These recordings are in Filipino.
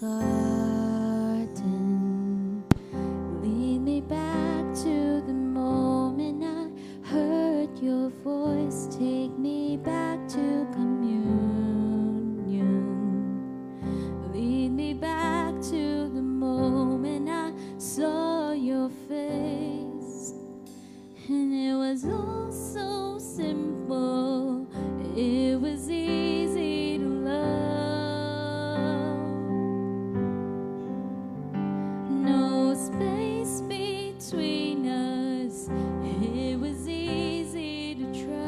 garden. Lead me back to the moment I heard your voice. Take me back to communion. Lead me back to the moment I saw your face. And it was all so simple. It was easy to love. No space between us. It was easy to trust.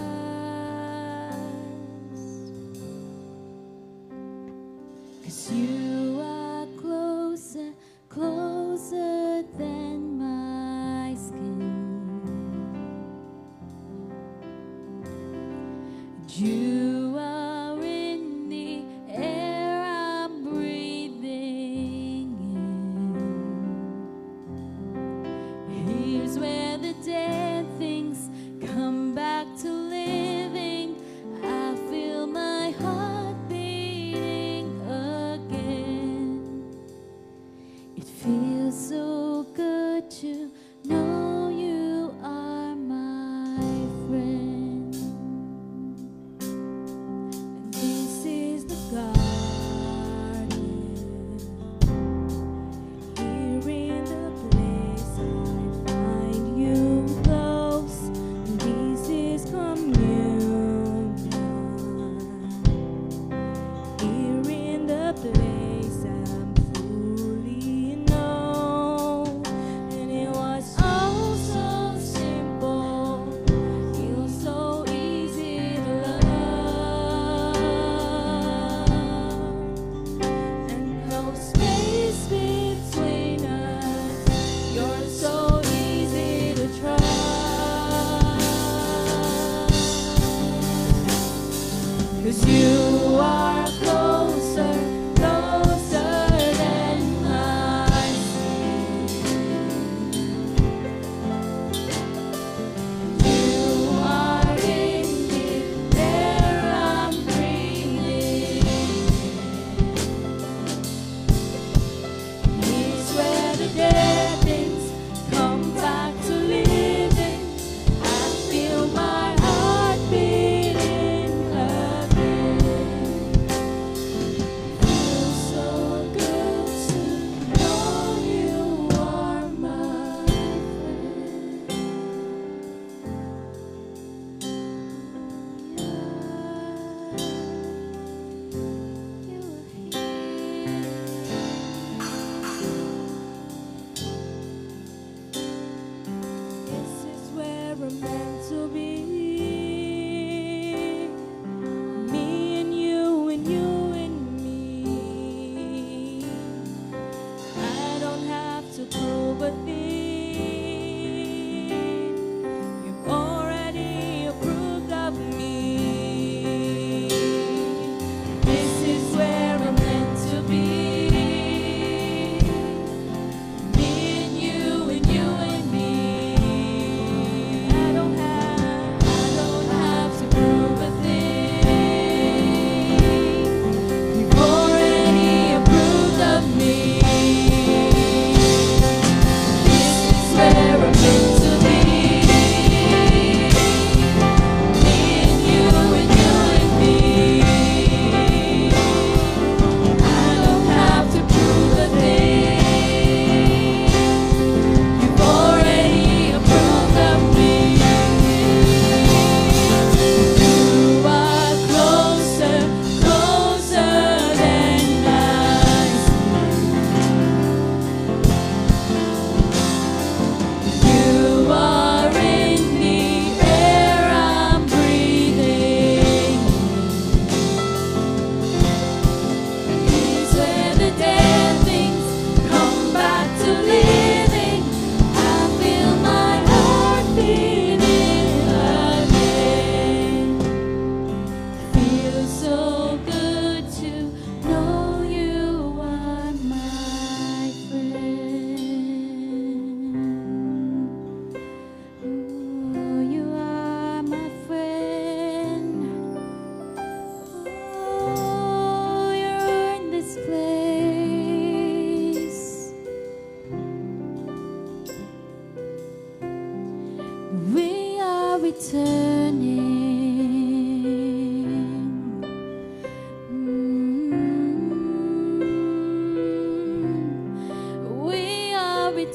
'Cause you are closer, closer than my skin. You are in the air I'm breathing in. Here's where the dead things come back to living. I feel my heart beating again. It feels so good to know you are my friend.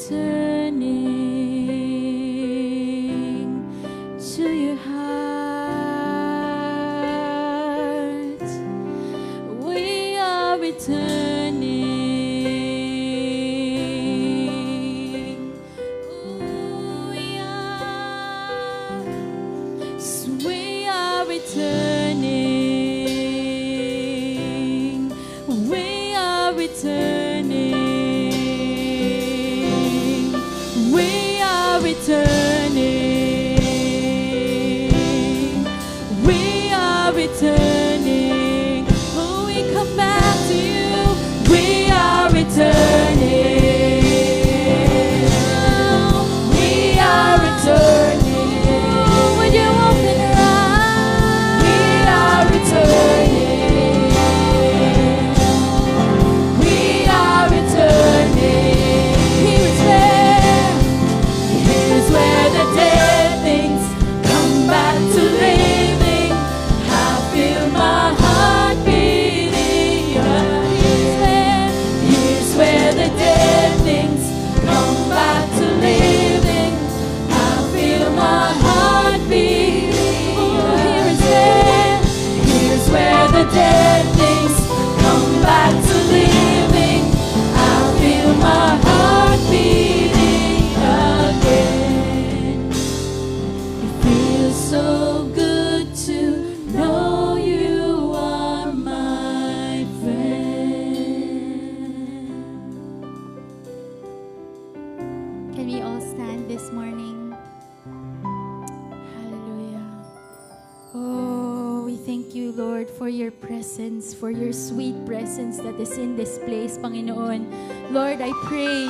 returning to your heart. We are returning. Ooh, we are. So we are returning. We are returning. We are returning. We are returning. Oh, we come back to you. We are returning. We are returning. Oh, would you open your eyes? We are returning. We are returning. Here's where the dead things come back to living. I feel my heart beating. Here's where the dead things come back to living. I feel my heart beating. Here's where the dead things come back to living. I feel my heart beating again. It feels so good to know you are my friend. Can we all stand this morning? Hallelujah. Oh, we thank you, Lord, for your presence, for your sweet presence that is in this place, Panginoon. Lord, I pray,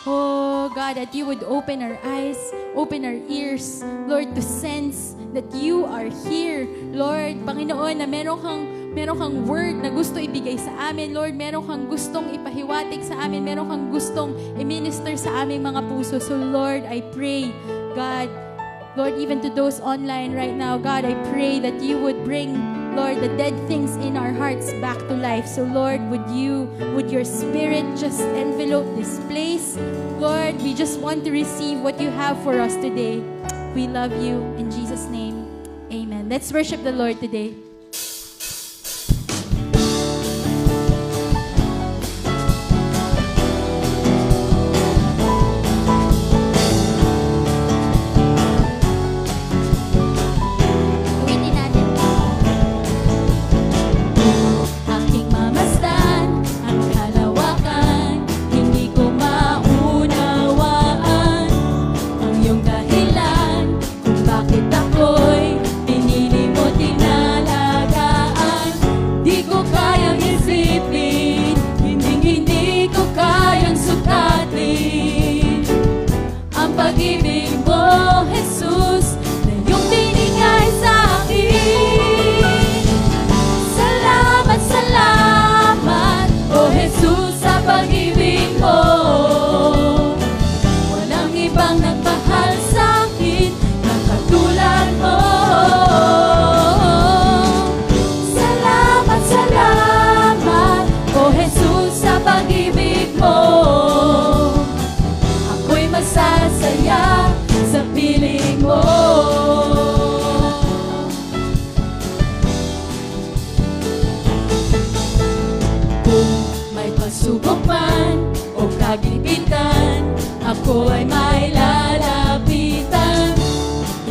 oh God, that you would open our eyes, open our ears, Lord, to sense that you are here. Lord, Panginoon, na meron kang word na gusto ibigay sa amin. Lord, meron kang gustong ipahiwatig sa amin. Meron kang gustong i-minister sa aming mga puso. So Lord, I pray, God, Lord, even to those online right now, God, I pray that you would bring, Lord, the dead things in our hearts back to life. So Lord, would your spirit just envelope this place? Lord, we just want to receive what you have for us today. We love you. In Jesus' name, amen. Let's worship the Lord today. Aking mamasdan ang kalawakan, hindi ko maunawaan ang iyong dahilan kung bakit ako'y pinili mo tinalagaan. Di ko kayang isipin, hindi ko kayang sukatin ang pag-ibig mo, Jesus, na iyong binigay sa akin. Salamat, oh Jesus, sa pag-ibig mo. Walang ibang nagmahal sa akin na katulad mo. Salamat, oh Jesus, sa pag-ibig mo. Ako'y masasaya sa piling mo. Kung may pasubok man o kagipitan, ako ay may lalapitan.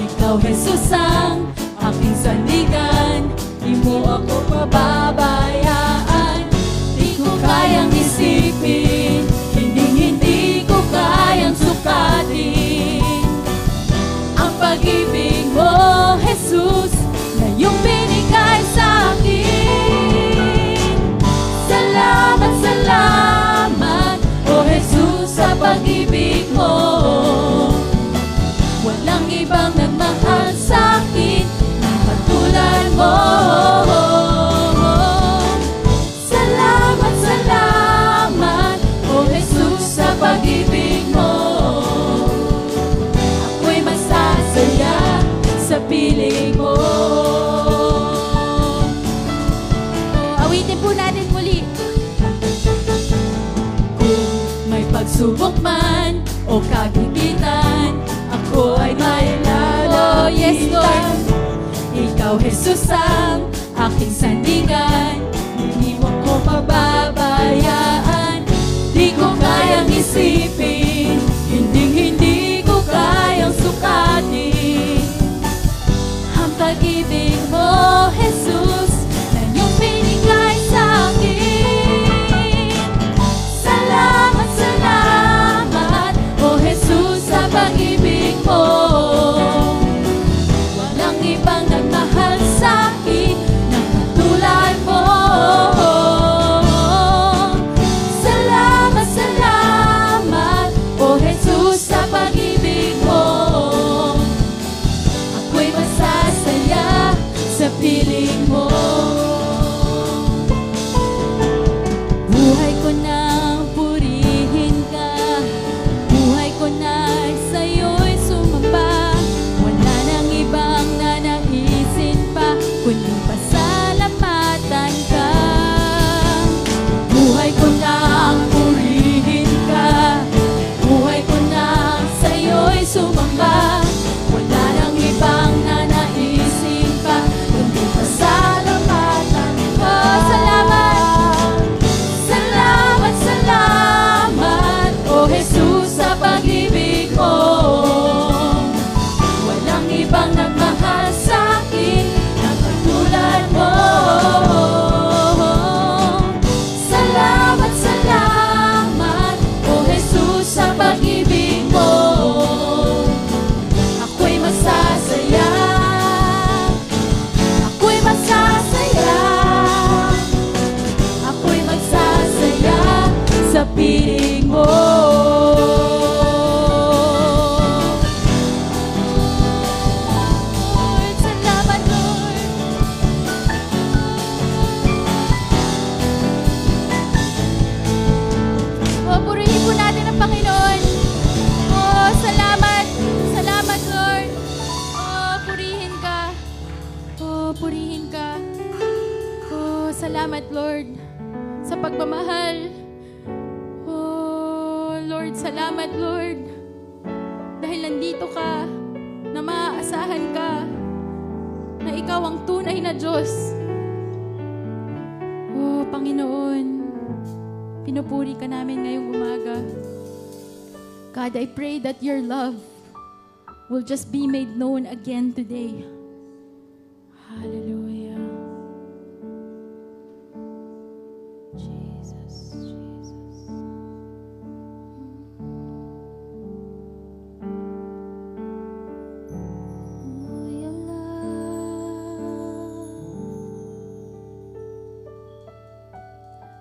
Ikaw, Jesus, ang aking sandigan. Di mo ako pababayaan. Di ko kayang isipin, hindi ko kayang sukatin ang pag-ibig mo, Jesus, na iyong binigay sa akin. Salamat, oh Jesus, sa pag-ibig mo. Walang ibang nagmahal sa akin na katulad mo. Salamat, oh Jesus, sa pag-ibig mo. Ako'y masasaya sa piling mo. Awitin po natin muli. Kung may pagsubok man o o kagipitan, ako ay may lalapitan. Yes, Lord. Ikaw, Jesus, ang aking sandigan, hindi mo ko pababayaan. Di ko kayang isipin, hindi ko kayang sukatin ang pag-ibig mo, Jesus, na iyong binigay sa akin. Salamat, salamat, O Jesus, sa pag-ibig mo. Walang ibang nagmahal sa akin na katulad mo. Salamat, salamat, O Jesus, sa pag-ibig mo. Ako'y masasaya sa piling mo. Buhay ko nang purihin ka, buhay ko na sa'yo'y sumamba. Wala nang ibang nanaisin pa, kundi pasalamatan ka. Buhay ko nang purihin ka, buhay ko na sa'yo'y sumamba. Wala nang ibang nanaisin pa, kundi pasalamatan ka. Salamat, salamat, salamat, O Jesus, sa pag-ibig mo. Walang ibang nagmahal sa akin na katulad mo. Salamat, salamat, O Jesus, sa pag-ibig mo. Ako'y masasaya, ako'y masasaya, ako'y magsasaya sa piling mo. Lord, salamat, Lord. Purihin po natin ang Panginoon. Salamat. Salamat, Lord. Purihin ka. Purihin ka. Salamat, Lord, sa pagmamahal. Lord, salamat, Lord. Dahil nandito ka, na maaasahan ka, na ikaw ang tunay na Diyos. Panginoon, pinupuri ka namin ngayong umaga. God, I pray that your love will just be made known again today. Hallelujah. Jesus, Jesus. Oh, your love.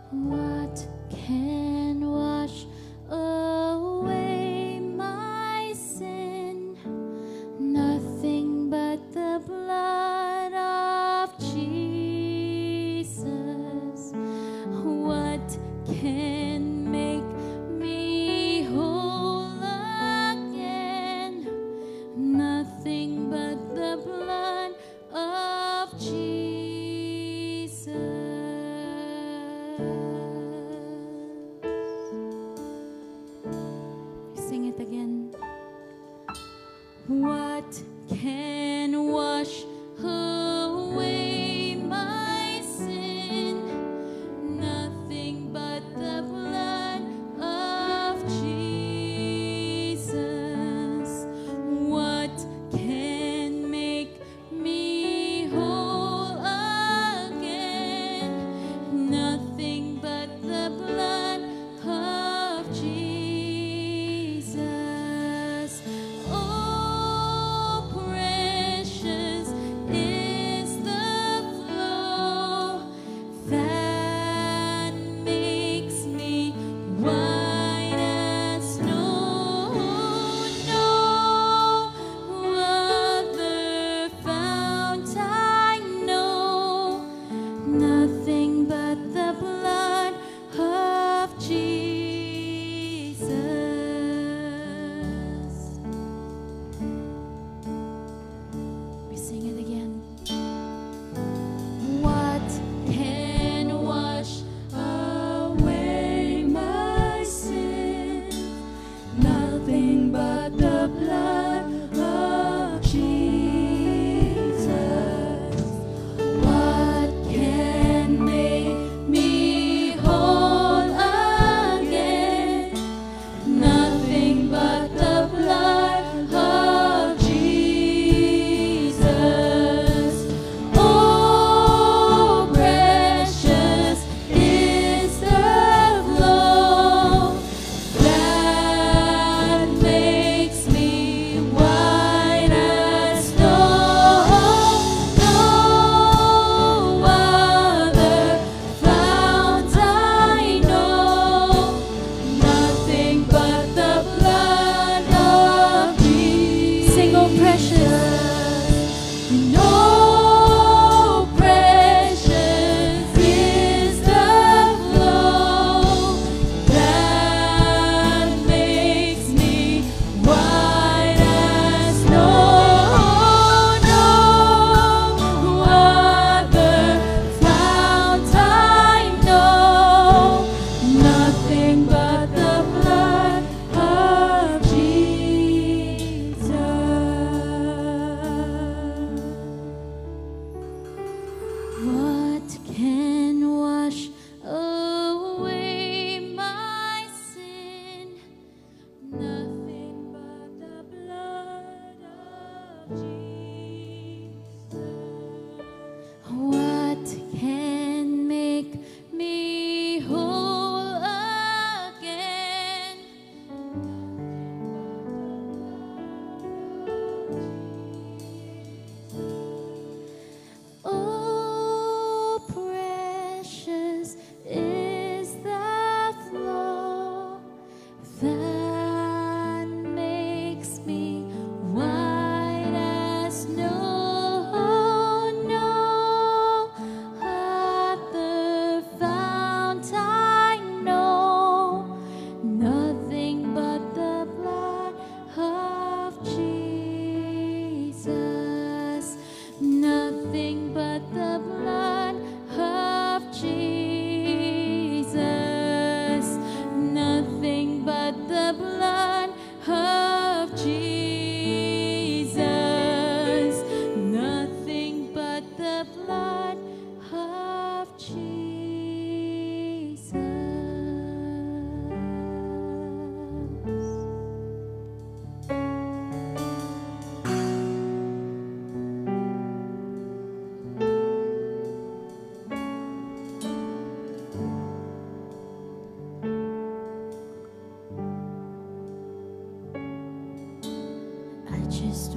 What can wash away my sin? Nothing but the blood of Jesus. What can make me whole again? Nothing but the blood of Jesus.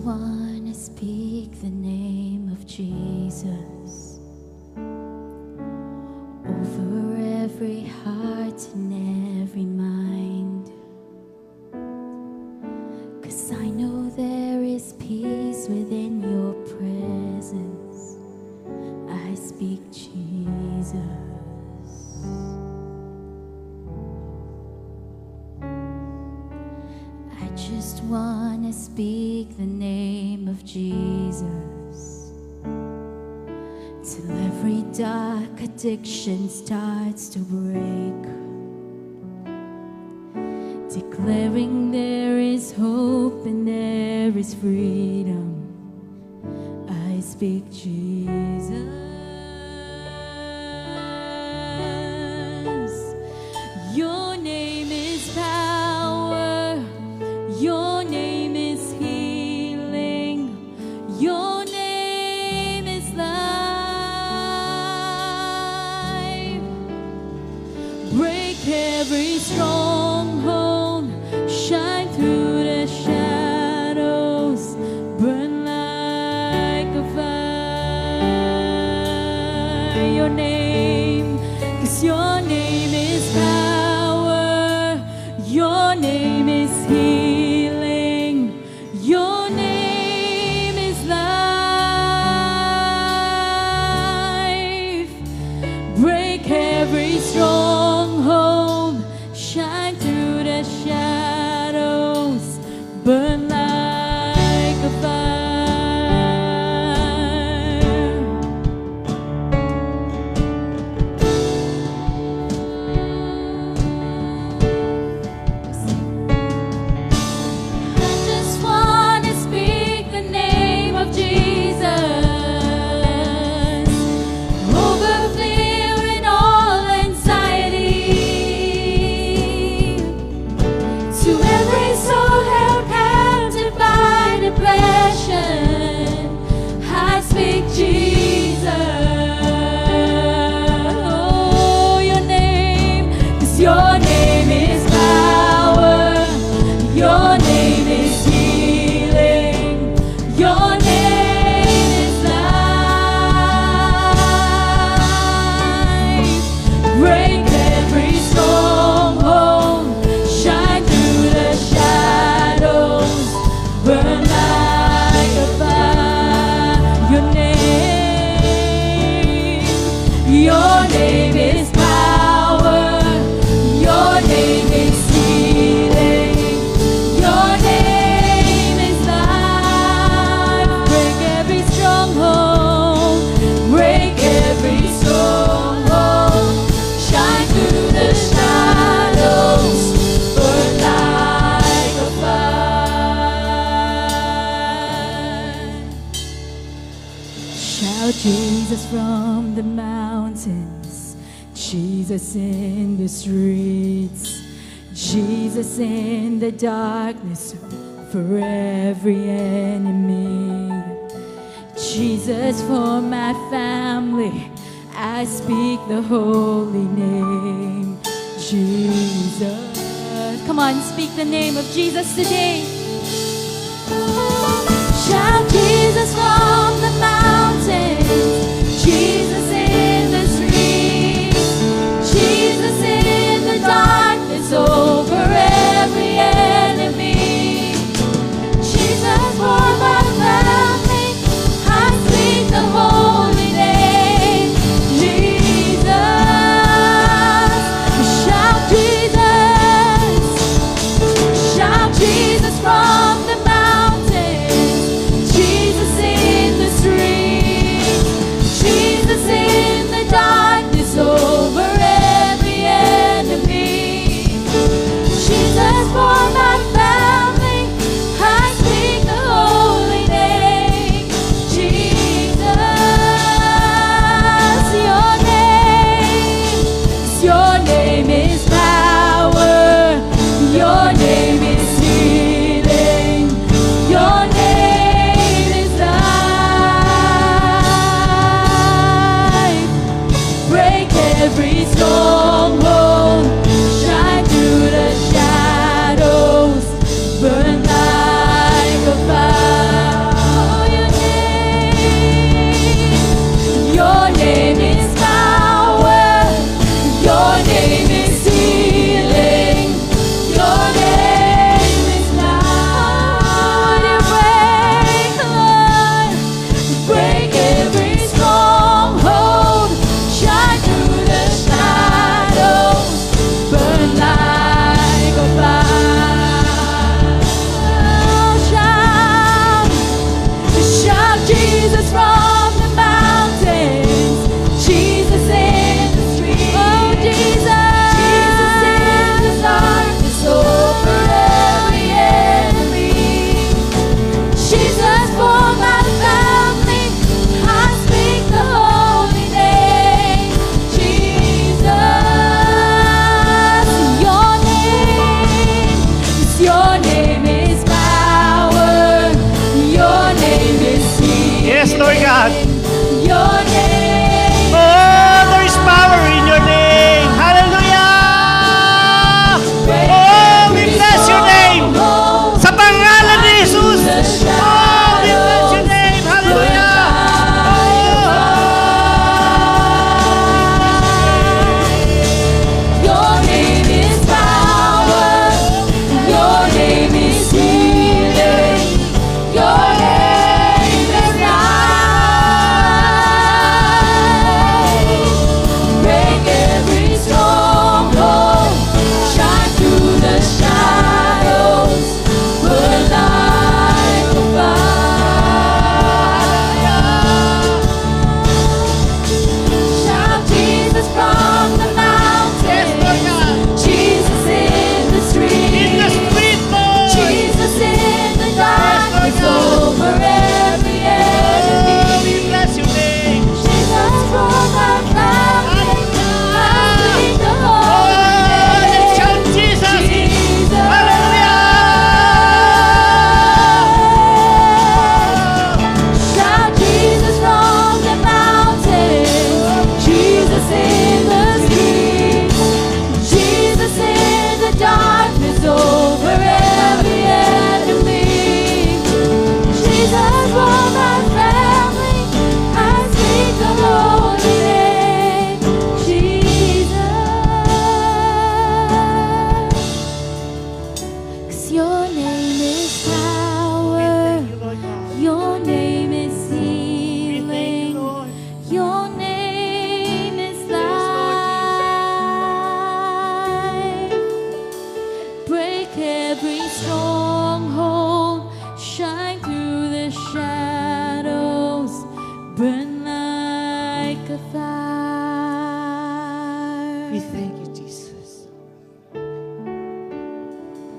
want to speak the name of Jesus over every heart and every mind. 'Cause I know there is peace within your presence. I speak Jesus. I just want to speak the name of Jesus till every dark addiction starts to break, declaring there is hope and there is freedom. I speak Jesus. Your name is power. Your name is healing. Your name is life. Break every stronghold. Shine through the shadows. Burn like a fire. Your name, 'cause your name is power. Your name is healing. Your name is life. Break every stronghold. Shine through the shadows. Burn like a I just want to speak the name of Jesus over fear and all anxiety. To every soul held captive by depression, I speak Jesus. Oh, your name, 'cause your name is power. Your name is healing. Your name is life. Break every stronghold. Shine through the shadows. Burn like a fire. Your name is power. Your name is healing. Your name is life. Break every stronghold. Break every stronghold. Shine through the shadows. Burn like a fire. Shout Jesus from the mountains, Jesus in the streets, Jesus in the darkness for every enemy. Jesus for my family, I speak the holy name, Jesus. Come on, speak the name of Jesus today. Shout Jesus from the mountains, Jesus in the streets, Jesus in the darkness over every enemy. Jesus for my family, I speak the holy name, Jesus. Shout Jesus, shout Jesus from the mountains, Jesus in the streets, Jesus in the darkness over every enemy. Jesus for my family, I speak the holy name, Jesus. Your name is power. Your name is healing. Your name is life. Break every stronghold. Shine through the shadows. Burn like a fire.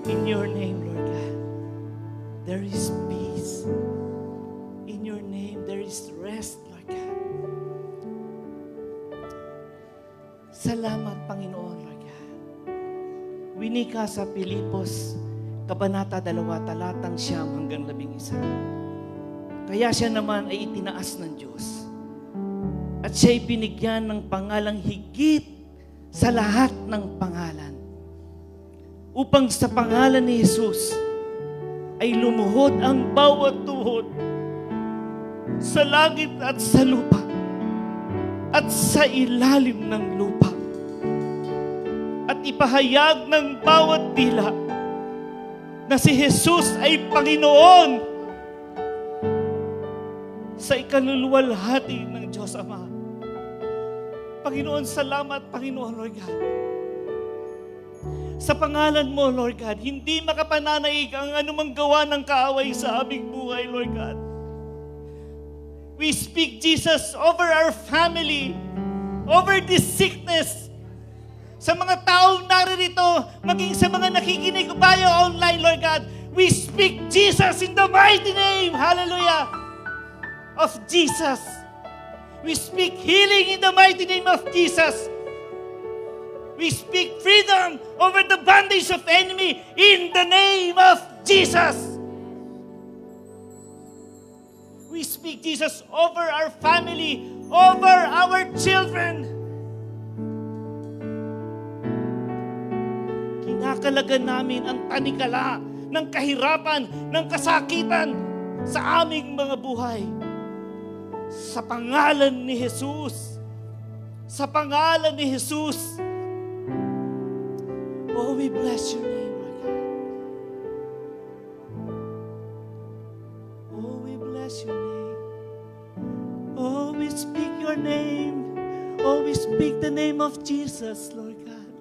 In your name, Lord God, there is peace. In your name, there is rest, Lord God. Salamat, Panginoon, Lord God. Winika sa Pilipos, Kabanata 2, talatang 9 hanggang 11. Kaya siya naman ay itinaas ng Diyos. At siya'y binigyan ng pangalang higit sa lahat ng pangalan. Upang sa pangalan ni Jesus ay lumuhod ang bawat tuhod sa langit at sa lupa at sa ilalim ng lupa. At ipahayag ng bawat dila na si Jesus ay Panginoon sa ikaluluwalhati ng Diyos Ama. Panginoon, salamat, Panginoon, Lord God. Sa pangalan mo, Lord God, hindi makapananaig ang anumang gawa ng kaaway sa aming buhay, Lord God. We speak, Jesus, over our family, over this sickness, sa mga taong naririto, maging sa mga nakikinig tayo online, Lord God. We speak, Jesus, in the mighty name, hallelujah, of Jesus. We speak healing in the mighty name of Jesus. We speak freedom over the bondage of the enemy in the name of Jesus. We speak, Jesus, over our family, over our children. Kinakalagan namin ang tanikala ng kahirapan, ng kasakitan sa aming mga buhay. Sa pangalan ni Jesus. Sa pangalan ni Jesus. Oh, we bless your name, Lord God. Oh, we bless your name. Oh, we speak your name. Oh, we speak the name of Jesus, Lord God.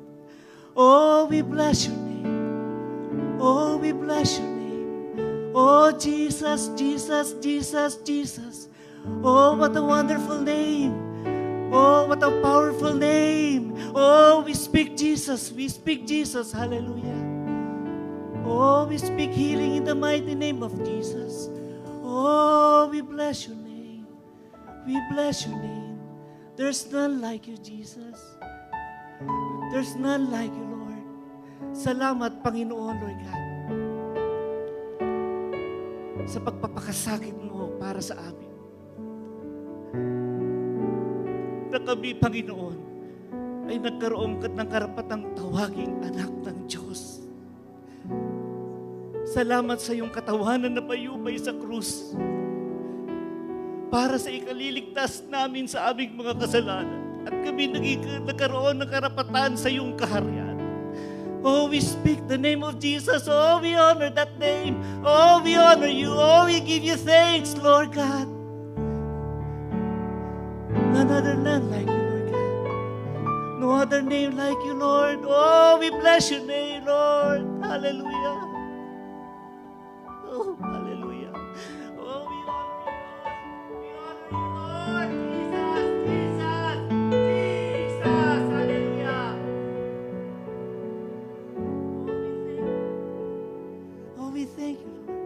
Oh, we bless your name. Oh, we bless your name. Oh, Jesus, Jesus, Jesus, Jesus. Oh, what a wonderful name. Oh, what a powerful name. Oh, we speak Jesus. We speak Jesus. Hallelujah. Oh, we speak healing in the mighty name of Jesus. Oh, we bless your name. We bless your name. There's none like you, Jesus. There's none like you, Lord. Salamat, Panginoon, Lord God, sa pagpapakasakit mo para sa amin. Na kami, Panginoon, ay nagkaroon ng karapatang tawaging anak ng Diyos. Salamat sa iyong katawanan na bayubay sa krus para sa ikaliligtas namin sa aming mga kasalanan at kami nagkaroon ng karapatan sa iyong kaharian. Oh, we speak the name of Jesus. Oh, we honor that name. Oh, we honor you. Oh, we give you thanks, Lord God. None other none like you, Lord God. No other name like you, Lord. Oh, we bless your name, Lord. Hallelujah. Oh, hallelujah. Oh, we honor you, Lord. We honor you, Lord. Jesus, Jesus, Jesus. Hallelujah. Oh, we thank you, Lord.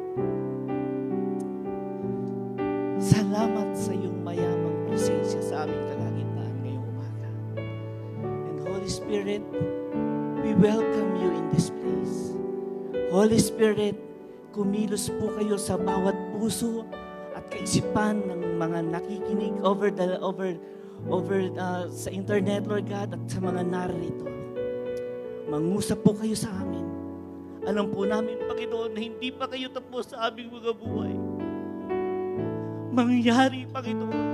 Salamat sa iyong mayamang presensya sa aming kalagitnaan ngayong umaga. And Holy Spirit, we welcome you in this place. Holy Spirit, kumilos po kayo sa bawat puso at kaisipan ng mga nakikinig sa internet, Lord God, at sa mga narito. Mangusap po kayo sa amin. Alam po namin, Panginoon, na hindi pa kayo tapos sa aming mga buhay. Mangyari, Panginoon,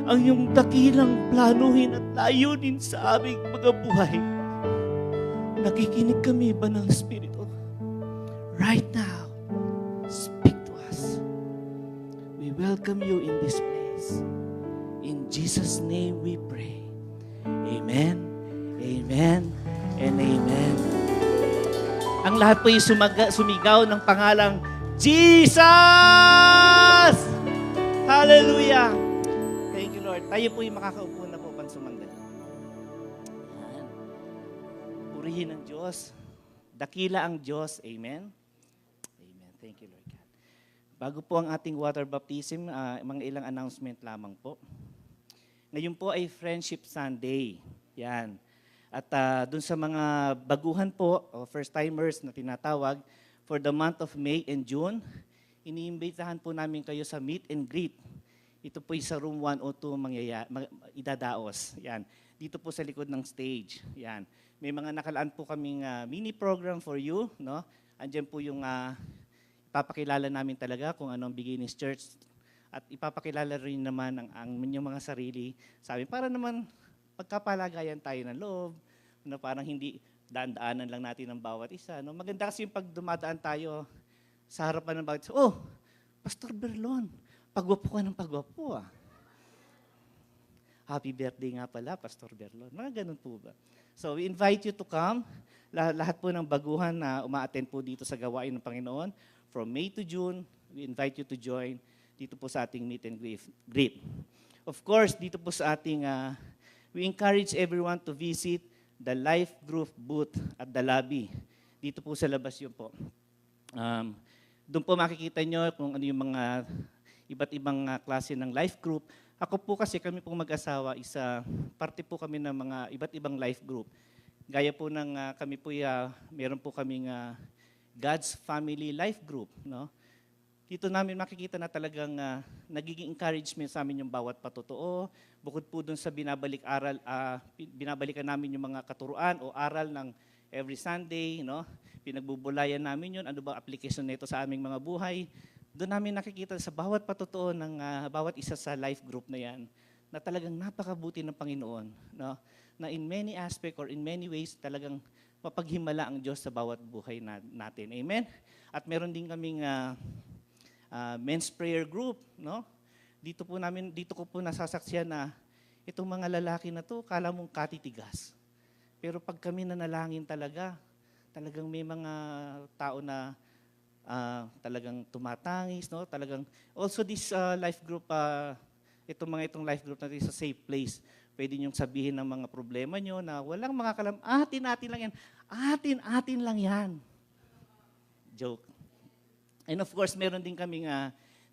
ang iyong dakilang planuhin at layunin sa aming mga buhay. Nakikinig kami, Banal Espiritu. Right now, speak to us. We welcome you in this place. In Jesus' name we pray. Amen, amen, and amen. Ang lahat po ay sumigaw ng pangalang Jesus! Hallelujah! Thank you, Lord. Tayo po yung makakaupo na po pansumandali. Purihin ang Diyos. Dakila ang Diyos. Amen? Amen. Thank you, Lord God. Bago po ang ating water baptism, mga ilang announcement lamang po. Ngayon po ay Friendship Sunday. Yan. At dun sa mga baguhan po, o first-timers na tinatawag, for the month of May and June, iniimbitahan po namin kayo sa meet and greet. Ito po sa room 102 idadaos. Yan. Dito po sa likod ng stage. Yan. May mga nakalaan po kaming mini program for you. No? Andiyan po yung ipapakilala namin talaga kung ano ang Beginnings Church. At ipapakilala rin naman ang inyong mga sarili sa amin. Para naman pagkapalagayan tayo ng loob. No? Parang hindi daan-daanan lang natin ang bawat isa. No? Maganda kasi yung pag dumadaan tayo sa harapan ng bawat isa. Oh, Pastor Berlon, pagwapo ka ng pagwapo ah. Happy birthday nga pala, Pastor Berlon. Mga ganun po ba? So we invite you to come. Lahat po ng baguhan na uma-attend po dito sa gawain ng Panginoon. From May to June, we invite you to join dito po sa ating meet and greet. Of course, dito po sa ating, we encourage everyone to visit the Life Group booth at the lobby. Dito po sa labas yun po. Doon po makikita nyo kung ano yung mga iba't ibang klase ng life group. Ako po kasi kami pong mag-asawa, parte po kami ng mga iba't ibang life group. Gaya po ng kami po, meron po kaming God's Family Life Group. No? Dito namin makikita na talagang nagiging encouragement sa amin yung bawat patotoo. Bukod po dun sa binabalikan namin yung mga katuruan o aral ng every Sunday. No? Pinagbubulayan namin yun. Ano ba application nito sa aming mga buhay? Doon namin nakikita sa bawat patotoo ng bawat isa sa life group na yan na talagang napakabuti ng Panginoon. No? Na in many aspects or in many ways talagang mapaghimala ang Diyos sa bawat buhay natin. Amen? At meron din kaming men's prayer group. No? Dito ko po nasasaksiyan na itong mga lalaki na to, kala mong katitigas. Pero pag kami nanalangin talagang may mga tao na talagang tumatangis, no? Talagang also this life group itong life group natin sa safe place. Pwede niyong sabihin ng mga problema niyo na walang makakalam, atin lang yan. Atin lang yan. Joke. And of course, meron din kaming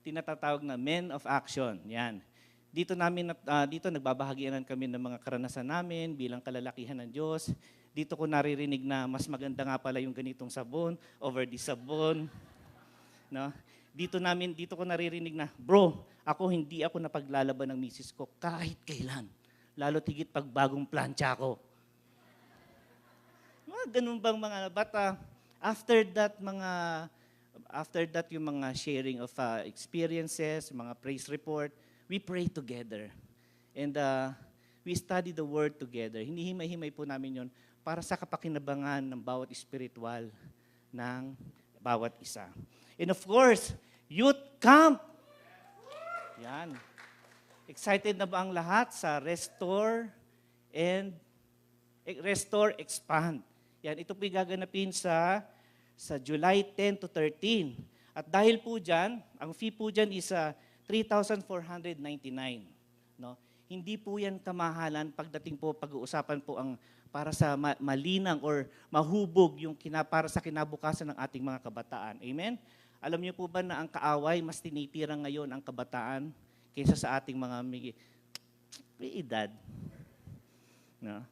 tinatatawag na Men of Action. Yan. Dito nagbabahagian kami ng mga karanasan namin bilang kalalakihan ng Diyos. Dito ko naririnig na mas maganda nga pala yung ganitong sabon over the sabon. No? Dito ko naririnig na, bro, hindi ako napaglalaban ng misis ko kahit kailan. Lalo tigit pag bagong plancha ko. Ganun bang but after that yung mga sharing of experiences, mga praise report, we pray together. And we study the Word together. Hinihimay-himay po namin yon para sa kapakinabangan ng bawat spiritual ng bawat isa. And of course, youth camp. Yan. Excited na ba ang lahat sa Restore, Expand? Yan, ito po gaganapin sa July 10 to 13. At dahil po dyan, ang fee po dyan is 3,499. No? Hindi po yan kamahalan pagdating po, pag-uusapan po ang para sa malinang or mahubog yung para sa kinabukasan ng ating mga kabataan. Amen? Alam niyo po ba na ang kaaway, mas tinitirang ngayon ang kabataan kaysa sa ating mga may edad? No?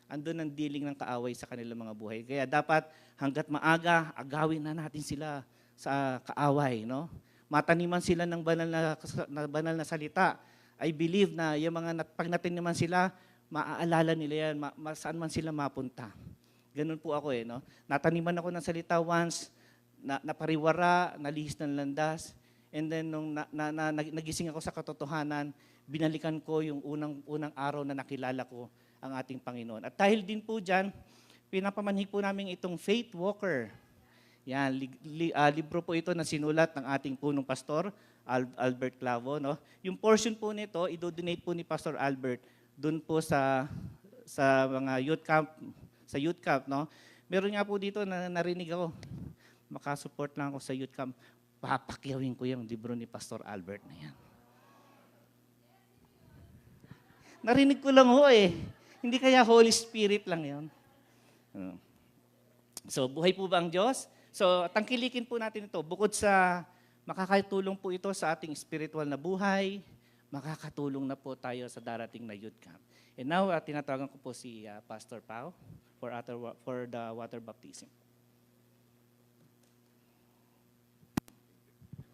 Andun ang dealing ng kaaway sa kanilang mga buhay. Kaya dapat hanggat maaga, agawin na natin sila sa kaaway. No? Mataniman sila ng banal na salita. I believe na yung mga pag nataniman sila, maaalala nila yan, saan man sila mapunta. Ganun po ako no? Nataniman ako ng salita once, napariwara, nalihis ng landas, and then nung nagising ako sa katotohanan, binalikan ko yung unang araw na nakilala ko ang ating Panginoon. At dahil din po dyan, pinapamanhig po namin itong Faith Walker. Yan, libro po ito na sinulat ng ating punong pastor, Albert Clavo. No? Yung portion po nito, i-donate po ni Pastor Albert doon po sa mga youth camp, no? Meron nga po dito na narinig ako, makasupport lang ako sa youth camp, papakyawin ko yung libro ni Pastor Albert na yan. Narinig ko lang hindi kaya Holy Spirit lang yan. So, buhay po ba ang Diyos? So, tangkilikin po natin ito. Bukod sa makakatulong po ito sa ating spiritual na buhay, makakatulong na po tayo sa darating na youth camp. And now, tinatawagan ko po si Pastor Pao for the water baptism.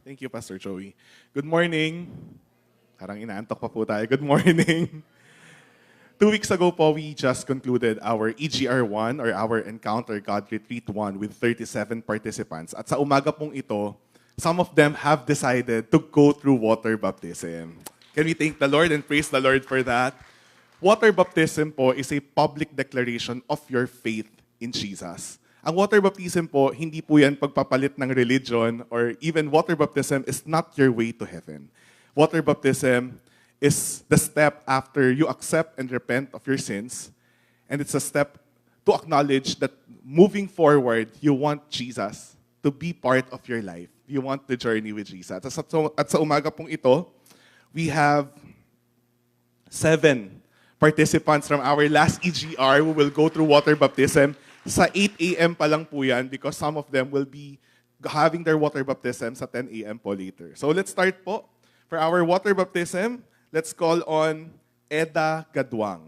Thank you, Pastor Joey. Good morning. Parang inaantok pa po tayo. Good morning. 2 weeks ago po, we just concluded our EGR1 or our Encounter God Retreat 1 with 37 participants. At sa umaga pong ito, some of them have decided to go through water baptism. Can we thank the Lord and praise the Lord for that? Water baptism po is a public declaration of your faith in Jesus. Ang water baptism po, hindi po yan pagpapalit ng religion or even water baptism is not your way to heaven. Water baptism is the step after you accept and repent of your sins. And it's a step to acknowledge that moving forward, you want Jesus to be part of your life. You want the journey with Jesus. At sa umaga pong ito, we have 7 participants from our last EGR who will go through water baptism. Sa 8 a.m. pa lang po yan because some of them will be having their water baptism sa 10 a.m. po later. So let's start po. For our water baptism, let's call on Eda Gadwang.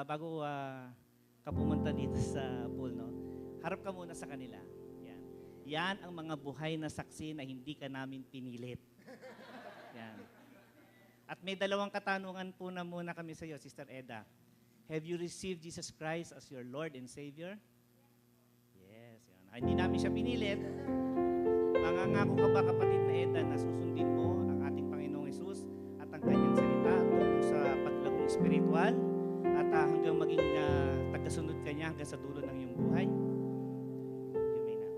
Bago ka pumunta dito sa pool, no, harap ka muna sa kanila. Yan. Yan ang mga buhay na saksi na hindi ka namin pinilit. Yan. At may dalawang katanungan po na muna kami sa iyo, Sister Eda. Have you received Jesus Christ as your Lord and Savior? Yes. Yan. Hindi namin siya pinilit. Mangangako ka ba, kapatid na Eda, na susundin mo ang ating Panginoong Hesus at ang kanyang salita tungo sa paglagong spiritual? At hanggang maging tagasunod ka niya hanggang sa dulo ng iyong buhay. You may na.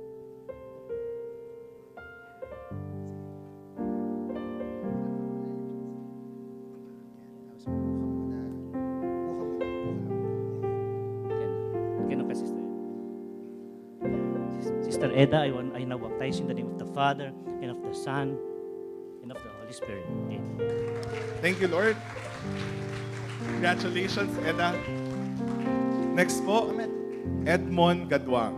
Ganun ka, Sister. Sister Eda, I now baptize you in the name of the Father, and of the Son, and of the Holy Spirit. Amen. Thank you, Lord. Congratulations, Eda. Next po, Edmond Gadwang.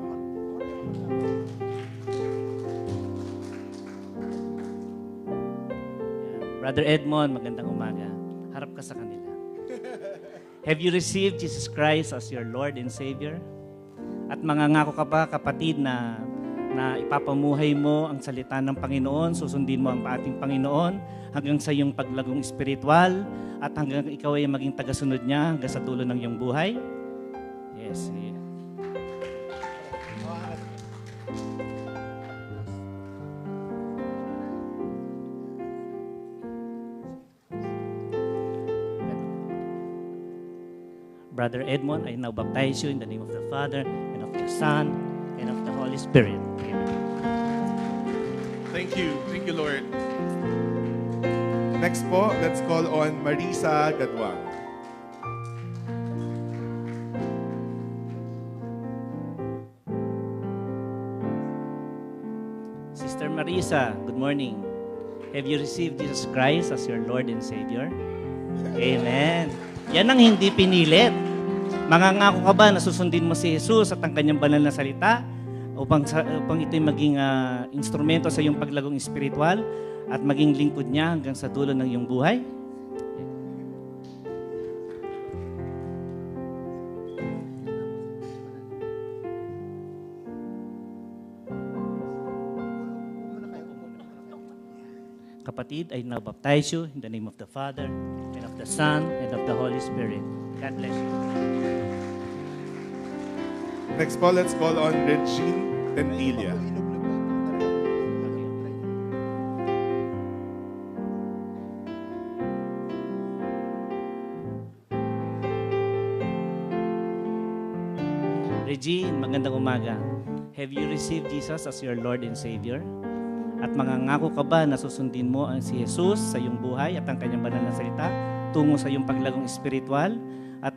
Brother Edmond, magandang umaga. Harap ka sa kanila. Have you received Jesus Christ as your Lord and Savior? At mangangako ka ba, kapatid, na ipapamuhay mo ang salita ng Panginoon, susundin mo ang ating Panginoon hanggang sa iyong paglagong spiritual at hanggang ikaw ay maging tagasunod niya hanggang sa dulo ng iyong buhay? Yes. Yeah. Brother Edmond, I now baptize you in the name of the Father, and of the Son, and of the Holy Spirit. Amen. Thank you. Thank you, Lord. Next po, let's call on Marisa Gadwang. Sister Marisa, good morning. Have you received Jesus Christ as your Lord and Savior? Amen. Yan ang hindi pinilit. Mangangako ka ba na susundin mo si Jesus at ang kanyang banal na salita upang ito'y maging instrumento sa iyong paglagong espiritual at maging lingkod niya hanggang sa dulo ng iyong buhay? Kapatid, I now baptize you in the name of the Father, and of the Son, and of the Holy Spirit. God bless you. Next po, let's call on Regine Tentilla. Regine, magandang umaga. Have you received Jesus as your Lord and Savior? At mangangako ka ba na susundin mo ang si Jesus sa iyong buhay at ang kanyang banal na salita tungo sa iyong paglagong espiritual at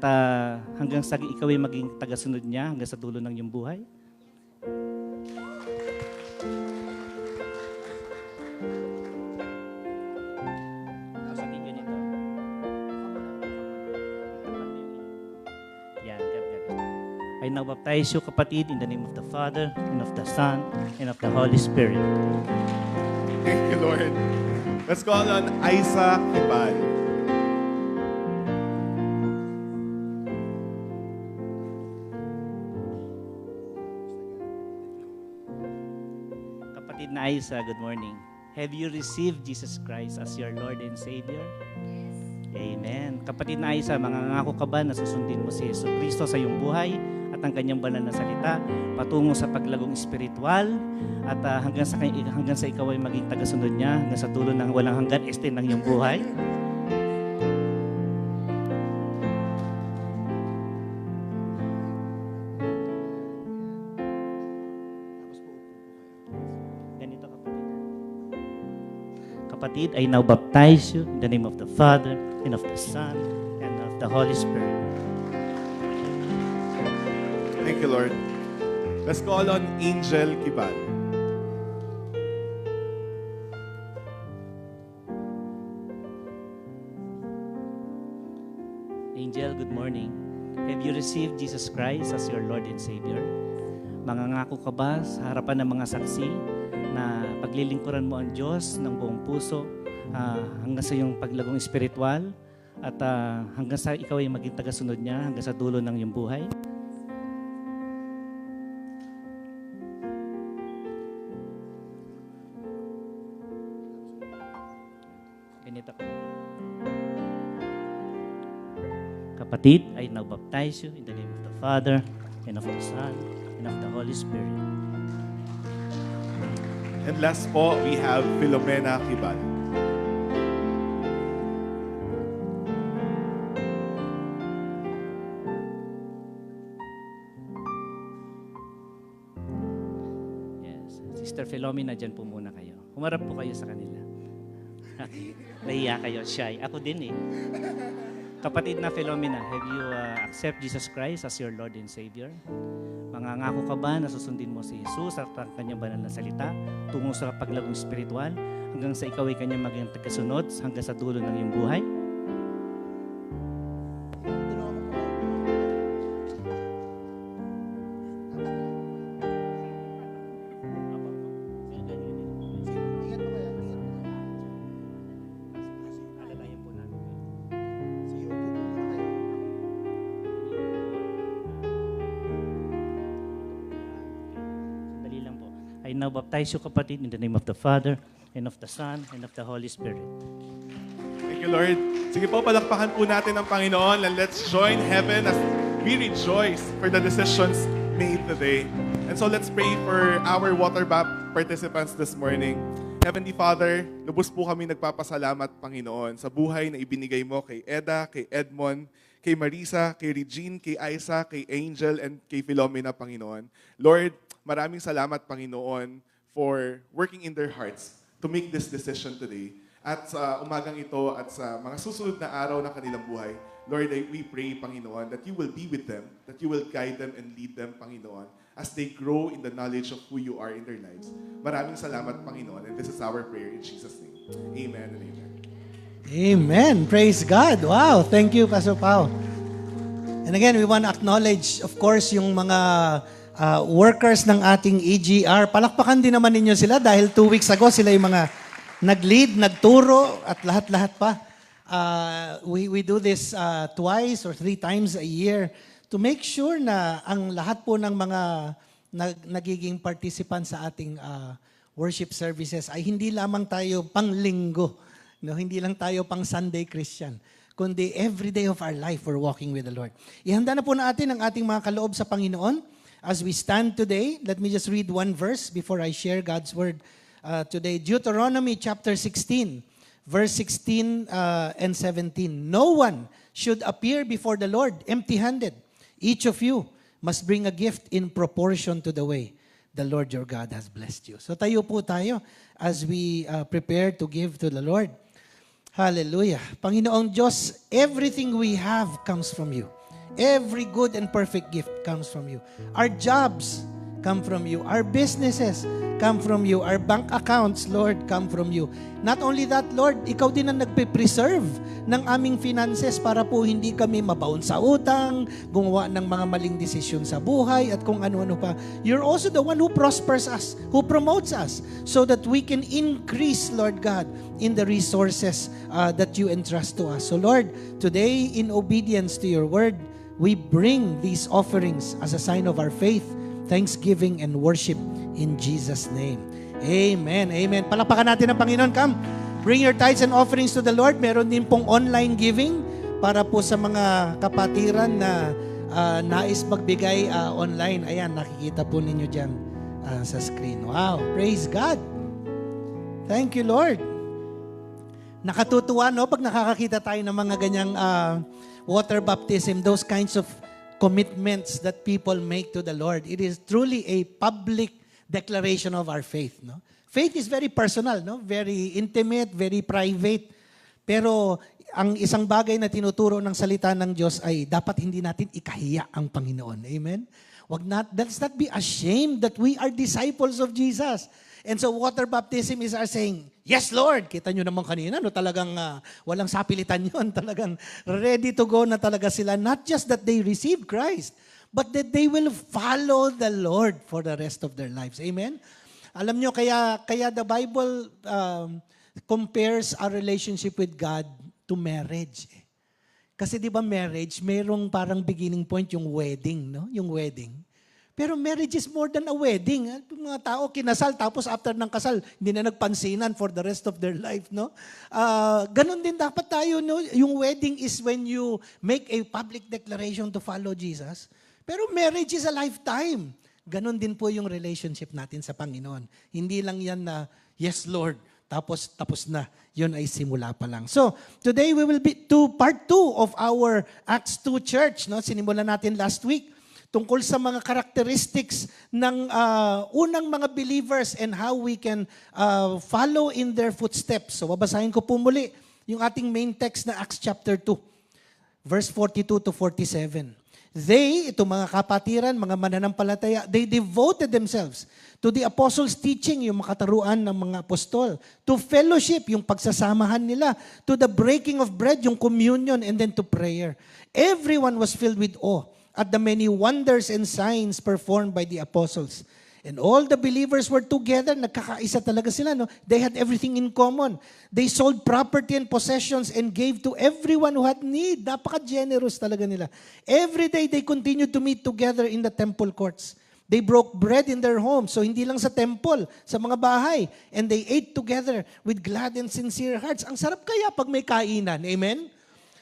hanggang sa ikaw ay maging tagasunod niya hanggang sa dulo ng iyong buhay? Sabihin ganito. Yan, ganyan. I now baptize you, kapatid, in the name of the Father, and of the Son, and of the Holy Spirit. Thank you, Lord. Let's call on Isa Kibal. Kapatid na Isa, good morning. Have you received Jesus Christ as your Lord and Savior? Yes. Amen. Kapatid na Isa, mangangako ka ba na susundin mo si Yesu Kristo sa iyong buhay at ang kanyang banal na salita patungo sa paglagong espiritual at hanggang sa ikaw ay maging tagasunod niya hanggang sa dulo ng walang hanggan ng iyong buhay? Kapatid, I now baptize you in the name of the Father, and of the Son, and of the Holy Spirit. Thank you, Lord. Let's call on Angel Kibal. Angel, good morning. Have you received Jesus Christ as your Lord and Savior? Mangangako ka ba sa harapan ng mga saksi na paglilingkuran mo ang Diyos ng buong puso hanggang sa iyong paglagong espiritual at hanggang sa ikaw ay maging tagasunod niya hanggang sa dulo ng iyong buhay? Ganito ka. Kapatid, I now baptize you in the name of the Father, and of the Son, and of the Holy Spirit. And last po, we have Filomena Kibal. Yes. Sister Filomena, dyan po muna kayo. Humarap po kayo sa kanila. Nahiya kayo, shy. Ako din eh. Kapatid na Filomena, have you accept Jesus Christ as your Lord and Savior? Mangangako ka ba na susundin mo si Jesus at ang kanyang banal na salita tungo sa paglagong espiritual hanggang sa ikaw ay kanyang maging tagasunod hanggang sa dulo ng iyong buhay? I now baptize you, kapatid, in the name of the Father, and of the Son, and of the Holy Spirit. Thank you, Lord. Sige po, palakpakan po natin ang Panginoon and let's join heaven as we rejoice for the decisions made today. And so let's pray for our water participants this morning. Heavenly Father, lubos po kami nagpapasalamat, Panginoon, sa buhay na ibinigay mo kay Eda, kay Edmond, kay Marisa, kay Regine, kay Isa, kay Angel, and kay Filomena, Panginoon. Lord, maraming salamat, Panginoon, for working in their hearts to make this decision today. At sa umagang ito at sa mga susunod na araw ng kanilang buhay, Lord, we pray, Panginoon, that you will be with them, that you will guide them and lead them, Panginoon, as they grow in the knowledge of who you are in their lives. Maraming salamat, Panginoon, and this is our prayer in Jesus' name. Amen and amen. Amen. Praise God. Wow. Thank you, Pastor Pao. And again, we want to acknowledge, of course, yung mga workers ng ating EGR. Palakpakan din naman ninyo sila dahil 2 weeks ago sila yung mga nag-lead, nagturo, at lahat-lahat pa. We do this twice or 3 times a year to make sure na ang lahat po ng mga nagiging participant sa ating worship services ay hindi lamang tayo pang linggo, no? Hindi lang tayo pang Sunday Christian, kundi every day of our life we're walking with the Lord. Ihanda na po natin ang ating mga kaloob sa Panginoon. As we stand today, let me just read one verse before I share God's word today. Deuteronomy chapter 16, verse 16 and 17. No one should appear before the Lord empty-handed. Each of you must bring a gift in proportion to the way the Lord your God has blessed you. So tayo po tayo as we prepare to give to the Lord. Hallelujah. Panginoong Diyos, everything we have comes from you. Every good and perfect gift comes from you. Our jobs come from you. Our businesses come from you. Our bank accounts, Lord, come from you. Not only that, Lord, ikaw din ang nagpe-preserve ng aming finances para po hindi kami mabaon sa utang, gumawa ng mga maling desisyon sa buhay at kung ano-ano pa. You're also the one who prospers us, who promotes us so that we can increase, Lord God, in the resources that you entrust to us. So Lord, today in obedience to your word, we bring these offerings as a sign of our faith, thanksgiving, and worship in Jesus' name. Amen. Amen. Palakpakan natin ang Panginoon. Come, bring your tithes and offerings to the Lord. Meron din pong online giving para po sa mga kapatiran na nais magbigay online. Ayan, nakikita po ninyo dyan sa screen. Wow, praise God. Thank you, Lord. Nakatutuwa, no? Pag nakakakita tayo ng mga ganyang water baptism, those kinds of commitments that people make to the Lord. It is truly a public declaration of our faith, no? Faith is very personal, no? Very intimate, very private. Pero ang isang bagay na tinuturo ng salita ng Diyos ay dapat hindi natin ikahiya ang Panginoon. Amen? Let's not be ashamed that we are disciples of Jesus. And so water baptism is our saying, yes, Lord. Kita nyo naman kanina, no? Talagang walang sapilitan yun. Talagang ready to go na talaga sila. Not just that they receive Christ, but that they will follow the Lord for the rest of their lives. Amen? Alam nyo, kaya the Bible compares our relationship with God to marriage. Kasi di ba marriage, mayroong parang beginning point yung wedding, no? Yung wedding. Pero marriage is more than a wedding. Yung mga tao kinasal, tapos after ng kasal, hindi na nagpansinan for the rest of their life, no? Ganon din dapat tayo, no? Yung wedding is when you make a public declaration to follow Jesus. Pero marriage is a lifetime. Ganon din po yung relationship natin sa Panginoon. Hindi lang yan na, yes, Lord, tapos na. Yun ay simula pa lang. So, today we will be to part 2 of our Acts 2 Church. No? Sinimulan natin last week tungkol sa mga characteristics ng unang mga believers and how we can follow in their footsteps. So, babasahin ko po muli yung ating main text na Acts chapter 2, verse 42 to 47. They, itong mga kapatiran, mga mananampalataya, they devoted themselves to the apostles' teaching, yung makataruan ng mga apostol, to fellowship, yung pagsasamahan nila, to the breaking of bread, yung communion, and then to prayer. Everyone was filled with awe at the many wonders and signs performed by the apostles. And all the believers were together, nagkakaisa talaga sila, no? They had everything in common. They sold property and possessions and gave to everyone who had need. Napaka-generous talaga nila. Every day they continued to meet together in the temple courts. They broke bread in their homes. So hindi lang sa temple, sa mga bahay. And they ate together with glad and sincere hearts. Ang sarap kaya pag may kainan. Amen?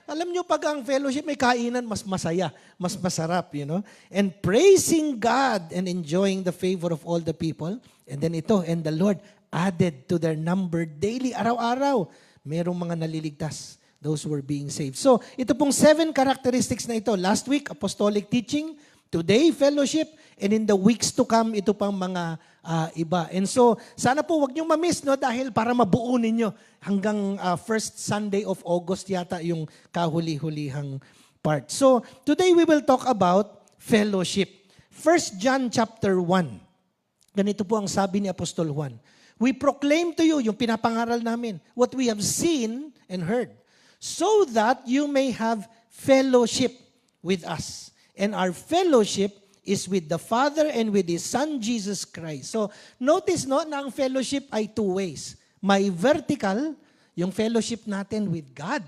Alam nyo, pag ang fellowship may kainan, mas masaya, mas masarap, you know. And praising God and enjoying the favor of all the people. And then ito, and the Lord added to their number daily, araw-araw. Merong mga naliligtas, those who were being saved. So, ito pong 7 characteristics na ito. Last week, apostolic teaching. Today, fellowship. And in the weeks to come, ito pang mga iba. And so, sana po wag niyong ma-miss, no? Dahil para mabuo ninyo hanggang first Sunday of August yata yung kahuli-hulihang part. So, today we will talk about fellowship. 1 John chapter 1. Ganito po ang sabi ni Apostol Juan. We proclaim to you, yung pinapangaral namin, what we have seen and heard, so that you may have fellowship with us. And our fellowship is with the Father and with His Son, Jesus Christ. So, notice no, na ang fellowship ay 2 ways. May vertical, yung fellowship natin with God.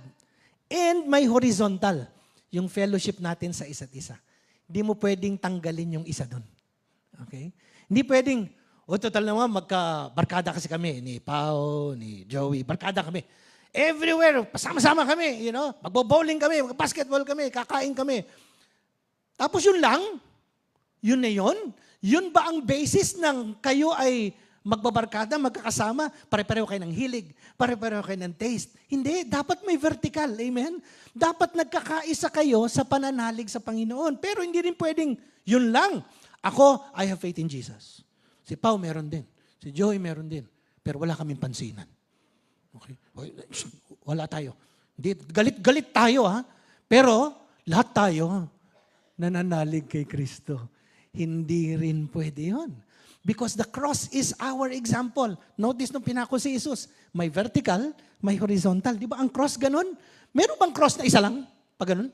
And may horizontal, yung fellowship natin sa isa't isa. Hindi mo pwedeng tanggalin yung isa doon. Okay? Hindi pwedeng, total naman, magka-barkada kasi kami, ni Pao, ni Joey, barkada kami. Everywhere, pasama-sama kami, you know, magbo-bowling kami, mag-basketball kami, kakain kami. Tapos yun lang, yun na yun? Yun ba ang basis ng kayo ay magbabarkada, magkakasama, pare-pareho kayo ng hilig, pare-pareho kayo ng taste? Hindi, dapat may vertical, amen? Dapat nagkakaisa kayo sa pananalig sa Panginoon. Pero hindi rin pwedeng, yun lang. Ako, I have faith in Jesus. Si Pao meron din. Si Joey meron din. Pero wala kaming pansinan. Okay? Wala tayo. Galit-galit tayo, ha? Pero, lahat tayo, nananalig kay Kristo. Hindi rin pwede yun. Because the cross is our example. Notice nung pinako si Jesus, may vertical, may horizontal. Di ba ang cross ganun? Meron bang cross na isa lang? Pag ganun?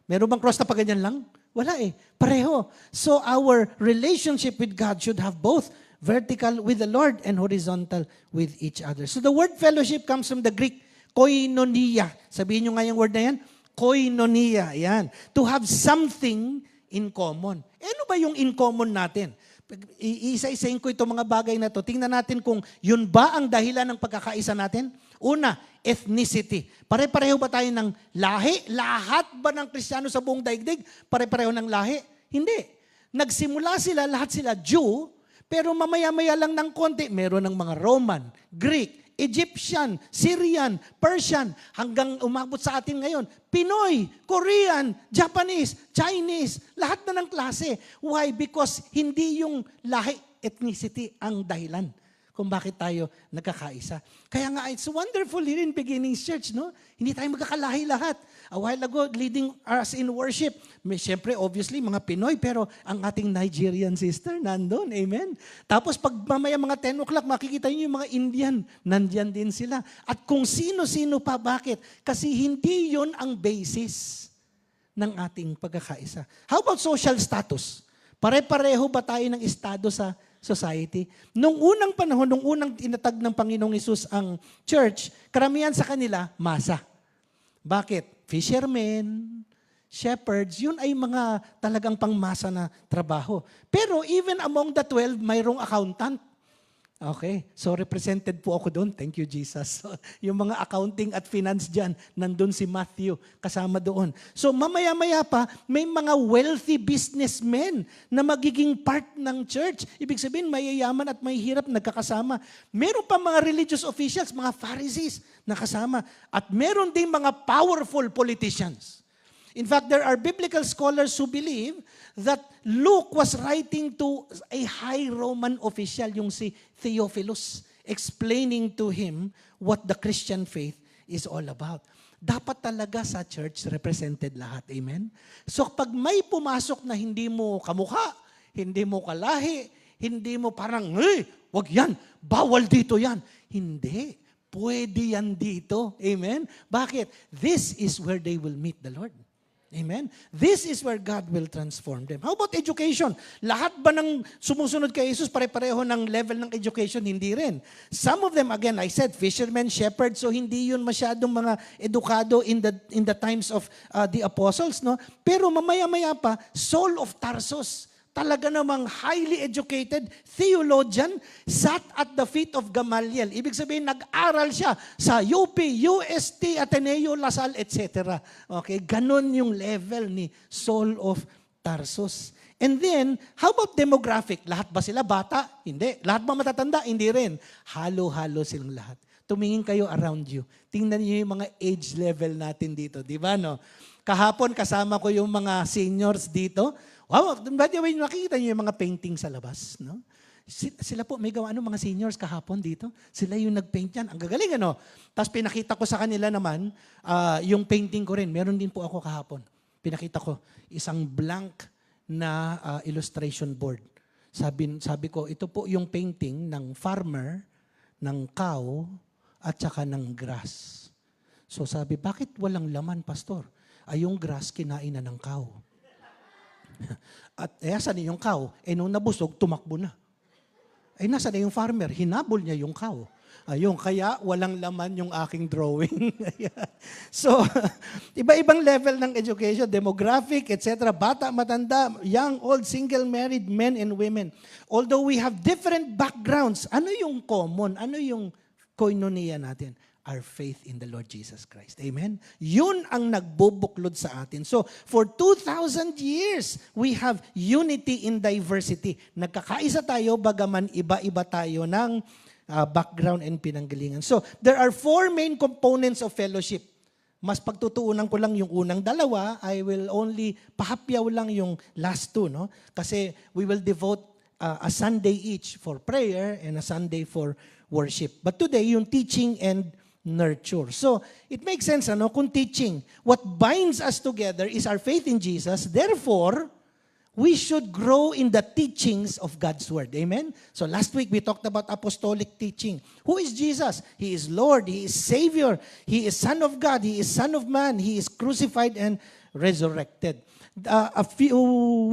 Meron bang cross na pag ganyan lang? Wala eh. Pareho. So our relationship with God should have both vertical with the Lord and horizontal with each other. So the word fellowship comes from the Greek koinonia. Sabihin nyo nga yung word na yan. Koinonia. Yan. To have something in common. Ano ba yung in common natin? Isa-isahin ko itong mga bagay na to. Tingnan natin kung yun ba ang dahilan ng pagkakaisa natin. Una, ethnicity. Pare-pareho ba tayo ng lahi? Lahat ba ng Kristiyano sa buong daigdig pare-pareho ng lahi? Hindi. Nagsimula sila, lahat sila Jew, pero mamaya-maya lang ng konti, meron ng mga Roman, Greek, Egyptian, Syrian, Persian, hanggang umabot sa atin ngayon, Pinoy, Korean, Japanese, Chinese, lahat na ng klase. Why? Because hindi yung lahi, ethnicity ang dahilan kung bakit tayo nagkakaisa. Kaya nga, it's wonderful here in Beginnings Church, no? Hindi tayo magkakalahi lahat. A while ago, leading us in worship, siyempre, obviously, mga Pinoy, pero ang ating Nigerian sister, nandun, amen? Tapos, pag mamaya mga 10 o'clock, makikita niyo yung mga Indian, nandyan din sila. At kung sino-sino pa, bakit? Kasi hindi yun ang basis ng ating pagkakaisa. How about social status? Pare-pareho ba tayo ng estado sa society? Nung unang panahon, nung unang tinatag ng Panginoong Hesus ang church, karamihan sa kanila, masa. Bakit? Fishermen, shepherds, yun ay mga talagang pangmasa na trabaho. Pero even among the 12, mayroong accountant. Okay, so represented po ako doon. Thank you, Jesus. So, yung mga accounting at finance dyan, nandun si Matthew, kasama doon. So mamaya-maya pa, may mga wealthy businessmen na magiging part ng church. Ibig sabihin, mayayaman at may hirap nagkakasama. Meron pa mga religious officials, mga Pharisees na kasama. At meron din mga powerful politicians. In fact, there are biblical scholars who believe that Luke was writing to a high Roman official, yung si Theophilus, explaining to him what the Christian faith is all about. Dapat talaga sa church represented lahat. Amen? So pag may pumasok na hindi mo kamukha, hindi mo kalahi, hindi mo parang, wag yan, bawal dito yan. Hindi. Pwede yan dito. Amen? Bakit? This is where they will meet the Lord. Amen? This is where God will transform them. How about education? Lahat ba ng sumusunod kay Jesus pare-pareho ng level ng education? Hindi rin. Some of them, again, I said, fishermen, shepherds, so hindi yun masyadong mga edukado in the times of the apostles, no? Pero mamaya-maya pa, Saul of Tarsus, talaga namang highly educated theologian, sat at the feet of Gamaliel. Ibig sabihin, nag-aral siya sa UP, UST, Ateneo, Lasal, etc. Okay, ganon yung level ni Saul of Tarsus. And then, how about demographic? Lahat ba sila bata? Hindi. Lahat ba matatanda? Hindi rin. Halo-halo silang lahat. Tumingin kayo around you. Tingnan niyo yung mga age level natin dito. Di ba, no? Kahapon, kasama ko yung mga seniors dito. Wow, by the way, nakikita niyo yung mga painting sa labas, no? Sila po, may gawa mga seniors kahapon dito. Sila yung nag-paint yan. Ang gagaling, ano? Tapos pinakita ko sa kanila naman, yung painting ko rin. Meron din po ako kahapon. Pinakita ko, isang blank na illustration board. Sabi ko, ito po yung painting ng farmer, ng cow, at saka ng grass. So sabi, bakit walang laman, pastor? Ay, yung grass kinain na ng cow. At saan yung cow? Nung nabusog, tumakbo na. Nasa na yung farmer? Hinabol niya yung cow. Ayun, kaya walang laman yung aking drawing. So, iba-ibang level ng education, demographic, etc. Bata, matanda, young, old, single, married, men and women. Although we have different backgrounds, ano yung common? Ano yung koinonia natin? Our faith in the Lord Jesus Christ. Amen? Yun ang nagbubuklod sa atin. So, for 2,000 years, we have unity in diversity. Nagkakaisa tayo, bagaman iba-iba tayo ng background and pinanggalingan. So, there are 4 main components of fellowship. Mas pagtutuunan ko lang yung unang dalawa, I will only pahapyaw lang yung last 2, no? Kasi we will devote a Sunday each for prayer and a Sunday for worship. But today, yung teaching and nurture. So, it makes sense, kung teaching. What binds us together is our faith in Jesus. Therefore, we should grow in the teachings of God's Word. Amen? So, last week, we talked about apostolic teaching. Who is Jesus? He is Lord. He is Savior. He is Son of God. He is Son of Man. He is crucified and resurrected. A few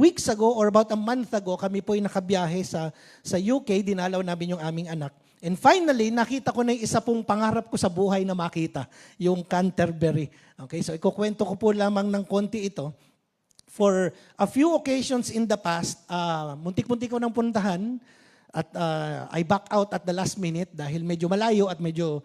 weeks ago, or about a month ago, kami po ay nakabiyahe sa UK. Dinalaw namin yung aming anak. And finally, nakita ko na yung isa pong pangarap ko sa buhay na makita, yung Canterbury. Okay, so ikukwento ko po lamang ng konti ito. For a few occasions in the past, muntik-muntik ko nang puntahan at I back out at the last minute dahil medyo malayo at medyo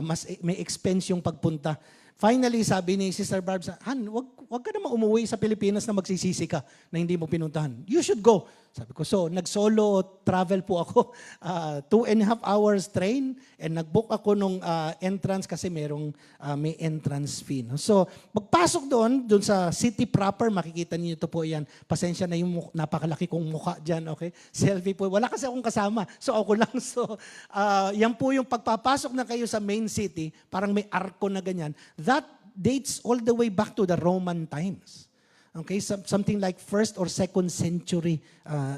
mas may expense yung pagpunta. Finally, sabi ni Sister Barb, Han, wag ka naman umuwi sa Pilipinas na magsisisi ka na hindi mo pinuntahan. You should go. Sabi ko, so nag-solo travel po ako. 2.5 hours train and nag-book ako nung entrance kasi may entrance fee. No? So, pagpasok doon sa city proper, makikita niyo ito po yan. Pasensya na yung napakalaki kong mukha dyan, okay? Selfie po. Wala kasi akong kasama. So, ako lang. So, yan po yung pagpapasok na kayo sa main city, parang may arko na ganyan. That dates all the way back to the Roman times. Okay, something like 1st or 2nd century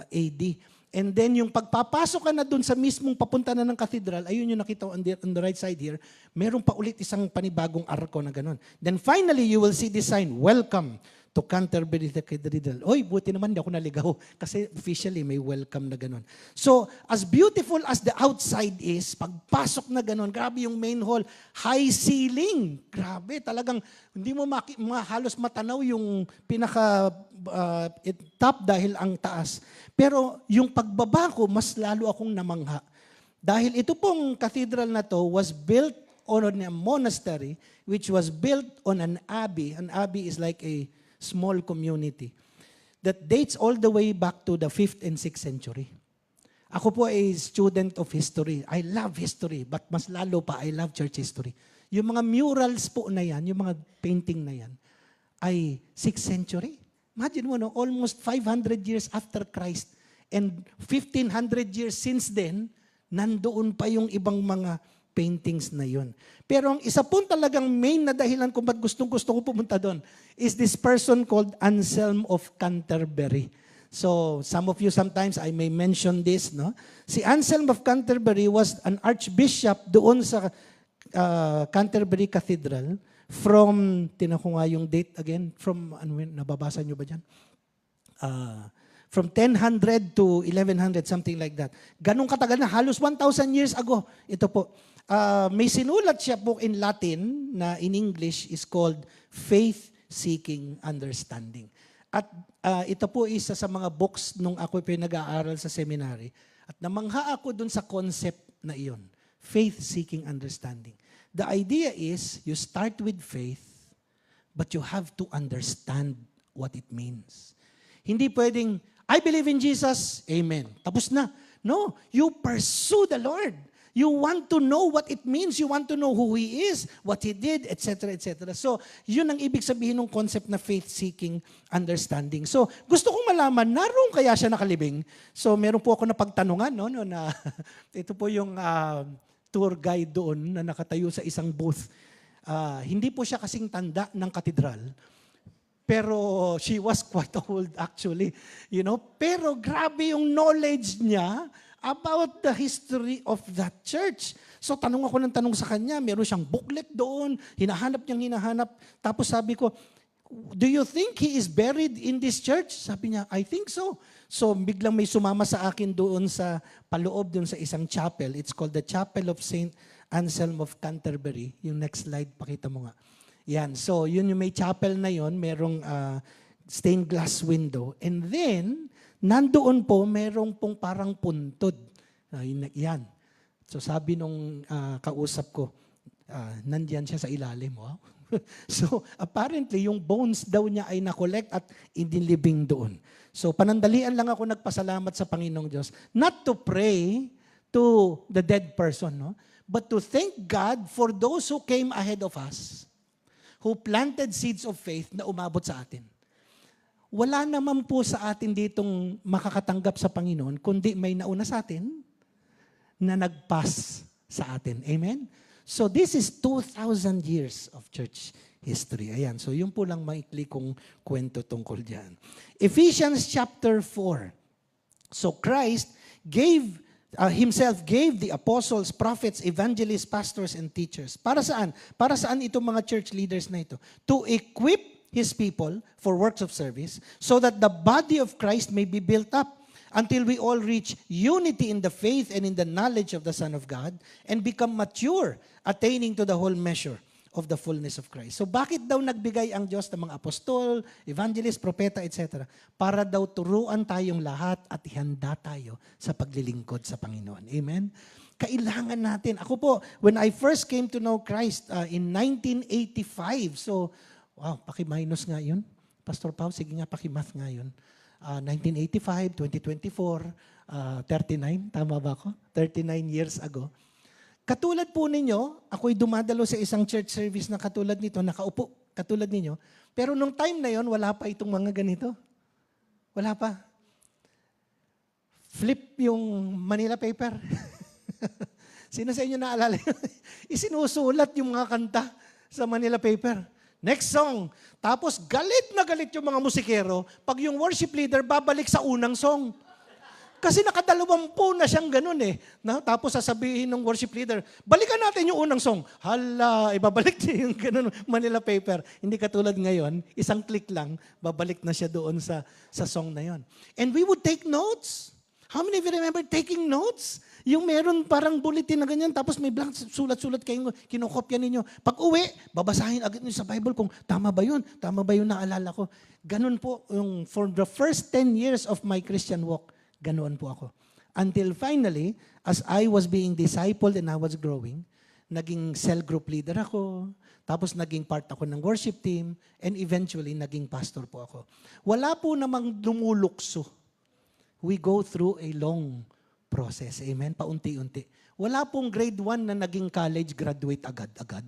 AD. And then yung pagpapasok ka na dun sa mismong papunta na ng cathedral, ayun yung nakita on the right side here, meron pa ulit isang panibagong arko na ganun. Then finally, you will see this sign, welcome to Canterbury Cathedral. Oy, buti naman hindi ako naligaw kasi officially may welcome na ganun. So, as beautiful as the outside is, pagpasok na ganun, grabe yung main hall, high ceiling. Grabe, talagang hindi mo halos matanaw yung pinaka top dahil ang taas. Pero yung pagbaba ko, mas lalo akong namangha. Dahil ito pong cathedral na to was built on a monastery which was built on an abbey. An abbey is like a small community that dates all the way back to the 5th and 6th century. Ako po ay student of history. I love history, but mas lalo pa, I love church history. Yung mga murals po na yan, yung mga painting na yan, ay 6th century. Imagine mo, no? Almost 500 years after Christ and 1,500 years since then, nandoon pa yung ibang mga paintings na yun. Pero ang isa po talagang main na dahilan kung ba't gustong-gusto ko pumunta doon is this person called Anselm of Canterbury. So, some of you sometimes I may mention this, no? Si Anselm of Canterbury was an archbishop doon sa Canterbury Cathedral from, tinan ko nga yung date again, from, nababasa nyo ba dyan? From 1000 to 1100, something like that. Ganong katagal na, halos 1,000 years ago. Ito po. May sinulat siya po in Latin na in English is called Faith Seeking Understanding. At ito po isa sa mga books nung ako pinag-aaral sa seminary. At namangha ako dun sa concept na iyon. Faith Seeking Understanding. The idea is you start with faith, but you have to understand what it means. Hindi pwedeng, I believe in Jesus, amen. Tapos na. No, you pursue the Lord. You want to know what it means. You want to know who He is, what He did, etc., etc. So, yun ang ibig sabihin ng concept na faith-seeking understanding. So, gusto kong malaman, naroon kaya siya nakalibing? So, meron po ako na pagtanungan, no, na ito po yung tour guide doon na nakatayo sa isang booth. Hindi po siya kasing tanda ng katedral. Pero she was quite old actually, you know. Pero grabe yung knowledge niya about the history of that church. So tanong ako ng tanong sa kanya, meron siyang booklet doon, hinahanap. Tapos sabi ko, do you think he is buried in this church? Sabi niya, I think so. So biglang may sumama sa akin doon sa paloob doon sa isang chapel. It's called the Chapel of St. Anselm of Canterbury. Yung next slide, pakita mo nga. Yan, so yun yung may chapel na yun, merong stained glass window. And then, nandoon po, merong pong parang puntod. Yan. So sabi nung kausap ko, nandiyan siya sa ilalim. Wow. So apparently, yung bones daw niya ay na-collect at inilibing doon. So panandalian lang ako nagpasalamat sa Panginoong Diyos. Not to pray to the dead person, no? But to thank God for those who came ahead of us, who planted seeds of faith na umabot sa atin. Wala naman po sa atin ditong makakatanggap sa Panginoon, kundi may nauna sa atin na nag-pass sa atin. Amen? So this is 2,000 years of church history. Ayan, so yun po lang maikli kong kwento tungkol dyan. Ephesians chapter 4. So Christ Himself gave the apostles, prophets, evangelists, pastors, and teachers. Para saan? Para saan itong mga church leaders na ito? To equip His people for works of service so that the body of Christ may be built up until we all reach unity in the faith and in the knowledge of the Son of God and become mature, attaining to the whole measure of the fullness of Christ. So bakit daw nagbigay ang Diyos ng mga apostol, evangelist, propeta, etc.? Para daw turuan tayong lahat at ihanda tayo sa paglilingkod sa Panginoon. Amen? Kailangan natin. Ako po, when I first came to know Christ in 1985, so, wow, paki-minus nga yun. Pastor Pao, sige nga, paki-math nga yun. 1985, 2024, 39, tama ba ako? 39 years ago. Katulad po ninyo, ako'y dumadalo sa isang church service na katulad nito, nakaupo, katulad ninyo. Pero nung time na yon, wala pa itong mga ganito. Wala pa. Flip yung Manila paper. Sino sa inyo naalala yun? Isinusulat yung mga kanta sa Manila paper. Next song. Tapos galit na galit yung mga musikero pag yung worship leader babalik sa unang song. Kasi nakadalawampu na siyang ganun eh. Tapos sasabihin ng worship leader, balikan natin yung unang song. Hala, ibabalik niya yung ganun Manila paper. Hindi katulad ngayon, isang click lang, babalik na siya doon sa song na yon. And we would take notes. How many of you remember taking notes? Yung meron parang bulletin na ganyan, tapos may blank, sulat-sulat kayong kinokopya ninyo. Pag uwi, babasahin agad niyo sa Bible kung tama ba yun naalala ko. Ganun po, yung for the first 10 years of my Christian walk, ganoon po ako. Until finally, as I was being discipled and I was growing, naging cell group leader ako, tapos naging part ako ng worship team, and eventually naging pastor po ako. Wala po namang lumulukso. We go through a long process. Amen? Paunti-unti. Wala pong grade 1 na naging college graduate agad-agad.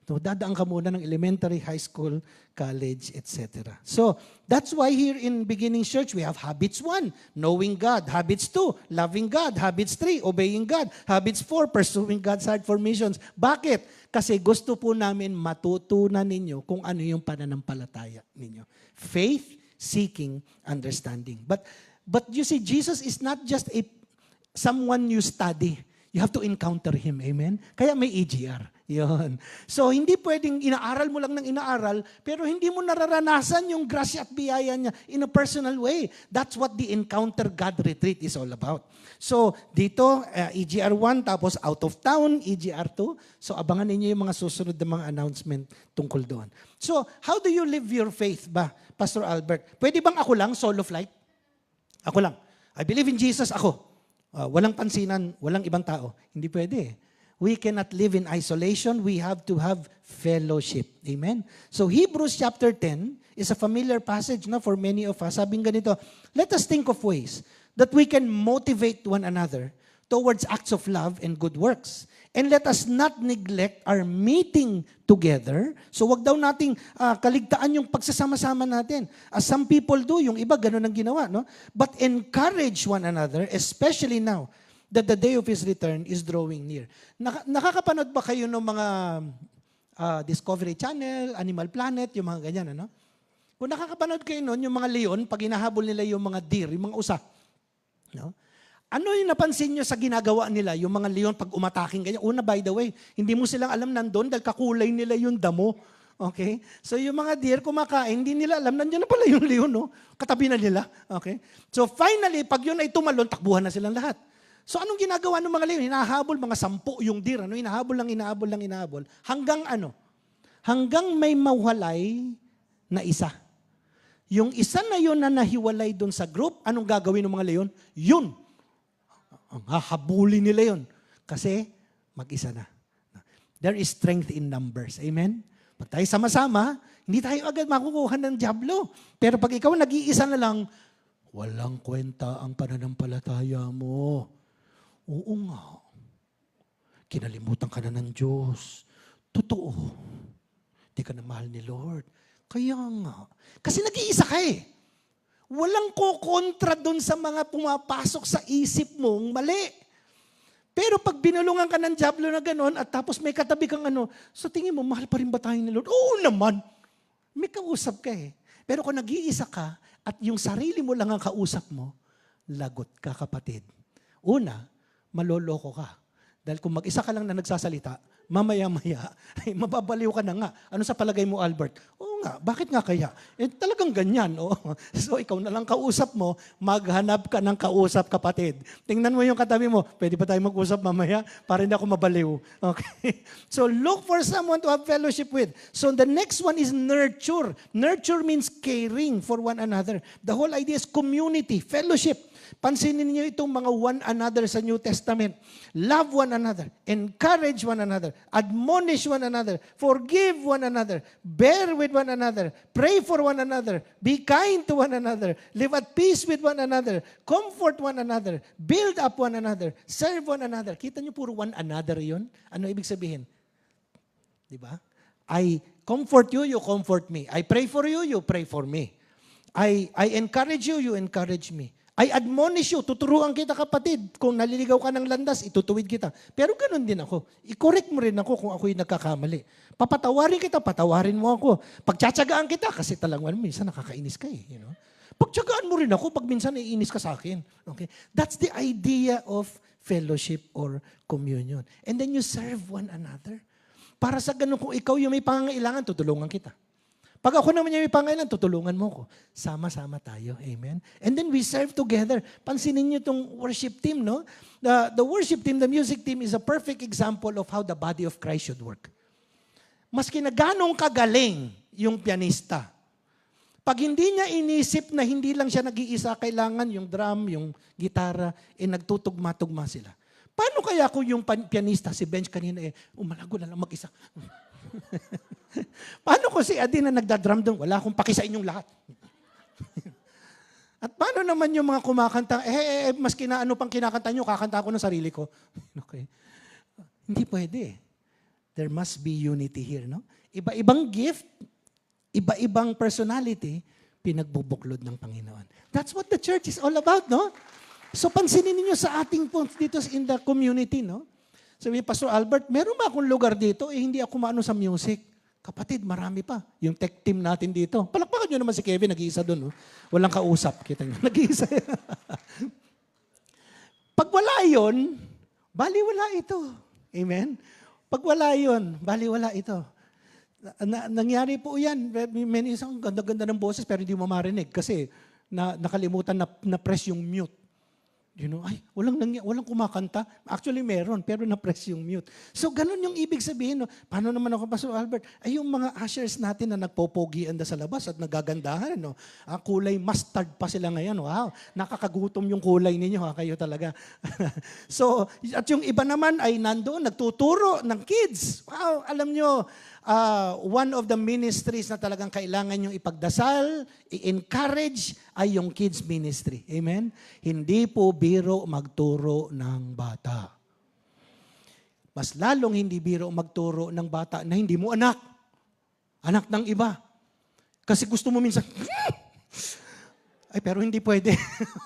So, dadaan ka muna ng elementary, high school, college, etc. So, that's why here in Beginning Church, we have habits 1, knowing God. Habits 2, loving God. Habits 3, obeying God. Habits 4, pursuing God's heart for missions. Bakit? Kasi gusto po namin matutunan ninyo kung ano yung pananampalataya ninyo. Faith, seeking, understanding. But you see, Jesus is not just someone you study. You have to encounter Him. Amen? Kaya may EGR. Yun. So, hindi pwedeng inaaral mo lang ng inaaral, pero hindi mo nararanasan yung grasya at biyaya niya in a personal way. That's what the Encounter God Retreat is all about. So, dito, EGR 1, tapos out of town, EGR 2. So, abangan ninyo yung mga susunod na mga announcement tungkol doon. So, how do you live your faith ba, Pastor Albert? Pwede bang ako lang, solo flight? Ako lang. I believe in Jesus, ako. Walang pansinan, walang ibang tao. Hindi pwede. We cannot live in isolation. We have to have fellowship. Amen? So Hebrews chapter 10 is a familiar passage for many of us. Sabing ganito, let us think of ways that we can motivate one another towards acts of love and good works. And let us not neglect our meeting together. So wag daw nating kaligtaan yung pagsasama-sama natin. As some people do, yung iba ganun ang ginawa. No? But encourage one another, especially now that the day of His return is drawing near. Nakakapanood ba kayo ng mga Discovery Channel, Animal Planet, yung mga ganyan, ano? Kung nakakapanood kayo nun, yung mga leon, pag hinahabol nila yung mga deer, yung mga usa, no? Ano yung napansin nyo sa ginagawa nila, yung mga leon pag umataking ganyan? Una, by the way, hindi mo silang alam nandun dahil kakulay nila yung damo. Okay? So yung mga deer kumakain, hindi nila alam, nandiyan na pala yung leon, no? Katabi na nila. Okay? So finally, pag yun ay tumalon, takbuhan na silang lahat. So anong ginagawa ng mga leon? Hinahabol, mga 10 yung deer. Ano? Hinahabol. Hanggang ano? Hanggang may mawalay na isa. Yung isa na yun na nahiwalay dun sa group, anong gagawin ng mga leon? Yun. Ang hahabulin nila yun. Kasi mag-isa na. There is strength in numbers. Amen? Pag tayo sama-sama, hindi tayo agad makukuha ng diablo. Pero pag ikaw nag-iisa na lang, walang kwenta ang pananampalataya mo. Oo nga. Kinalimutan ka na ng Diyos. Totoo. Hindi ka na mahal ni Lord. Kaya nga. Kasi nag-iisa ka eh. Walang kokontra doon sa mga pumapasok sa isip mong mali. Pero pag binulungan ka ng Diablo na gano'n at tapos may katabi kang ano, so tingin mo, mahal pa rin ba tayo ni Lord? Oo naman. May kausap ka eh. Pero kung nag-iisa ka at yung sarili mo lang ang kausap mo, lagot ka kapatid. Una, maloloko ka. Dahil kung mag-isa ka lang na nagsasalita, mamaya-maya, ay mababaliw ka na nga. Ano sa palagay mo, Albert? Oo nga, bakit nga kaya? Eh, talagang ganyan, oh. So, ikaw na lang kausap mo, maghanap ka ng kausap, kapatid. Tingnan mo yung katabi mo, pwede ba tayo mag-usap mamaya para hindi ako mabaliw? Okay? So, look for someone to have fellowship with. So, the next one is nurture. Nurture means caring for one another. The whole idea is community, fellowship. Pansinin niyo itong mga one another sa New Testament. Love one another. Encourage one another. Admonish one another. Forgive one another. Bear with one another. Pray for one another. Be kind to one another. Live at peace with one another. Comfort one another. Build up one another. Serve one another. Kita niyo puro one another yun? Ano ibig sabihin? Diba? I comfort you, you comfort me. I pray for you, you pray for me. I encourage you, you encourage me. I admonish you, tuturuan kita kapatid. Kung naliligaw ka ng landas, itutuwid kita. Pero ganun din ako. I-correct mo rin ako kung ako'y nagkakamali. Papatawarin kita, patawarin mo ako. Pagtsatsagaan kita, kasi talagang minsan nakakainis ka eh. You know? Pagtsagaan mo rin ako pag minsan naiinis ka sa akin. Okay? That's the idea of fellowship or communion. And then you serve one another. Para sa ganun, kung ikaw yung may pangangailangan, tutulungan kita. Pag ako naman yung may pangailangan, tutulungan mo ko. Sama-sama tayo. Amen? And then we serve together. Pansinin niyo itong worship team, no? The worship team, the music team is a perfect example of how the body of Christ should work. Maski na ganong kagaling yung pianista, pag hindi niya inisip na hindi lang siya nag-iisa, kailangan yung drum, yung gitara, nagtutugma-tugma sila. Paano kaya kung yung pianista, si Bench kanina, umalago na lang mag-isa? Paano ko si Adi na nagdadrum doon? Wala akong paki sa inyong lahat. At paano naman yung mga kumakanta? Maski na ano pang kinakanta nyo, kakanta ko ng sarili ko. Okay. Hindi pwede. There must be unity here, no? Iba-ibang gift, iba-ibang personality, pinagbubuklod ng Panginoon. That's what the church is all about, no? So pansinin niyo sa ating punts dito in the community, no? Sabi ni Pastor Albert, meron ba akong lugar dito? Hindi ako maano sa music. Kapatid, marami pa. Yung tech team natin dito. Palakpakan nyo naman si Kevin, nag-iisa doon. No? Walang kausap. Kita nyo, nag-iisa. Pag wala yun, baliwala ito. Amen? Pag wala yun, baliwala ito. Nangyari po yan. May isang ganda-ganda ng boses pero hindi mo marinig kasi nakalimutan na press yung mute. You know, ay, walang kumakanta. Actually, meron, pero na-press yung mute. So, ganun yung ibig sabihin. No? Paano naman ako, Pastor Albert? Ay, yung mga ushers natin na nagpopogian sa labas at nagagandahan. No? Kulay mustard pa sila ngayon. Wow, nakakagutom yung kulay ninyo. Kayo talaga. So, at yung iba naman ay nandoon, nagtuturo ng kids. Wow, alam nyo, one of the ministries na talagang kailangan yung ipagdasal, i-encourage, ay yung kids ministry. Amen? Hindi po biro magturo ng bata. Mas lalong hindi biro magturo ng bata na hindi mo anak. Anak ng iba. Kasi gusto mo minsan, ay, pero hindi pwede.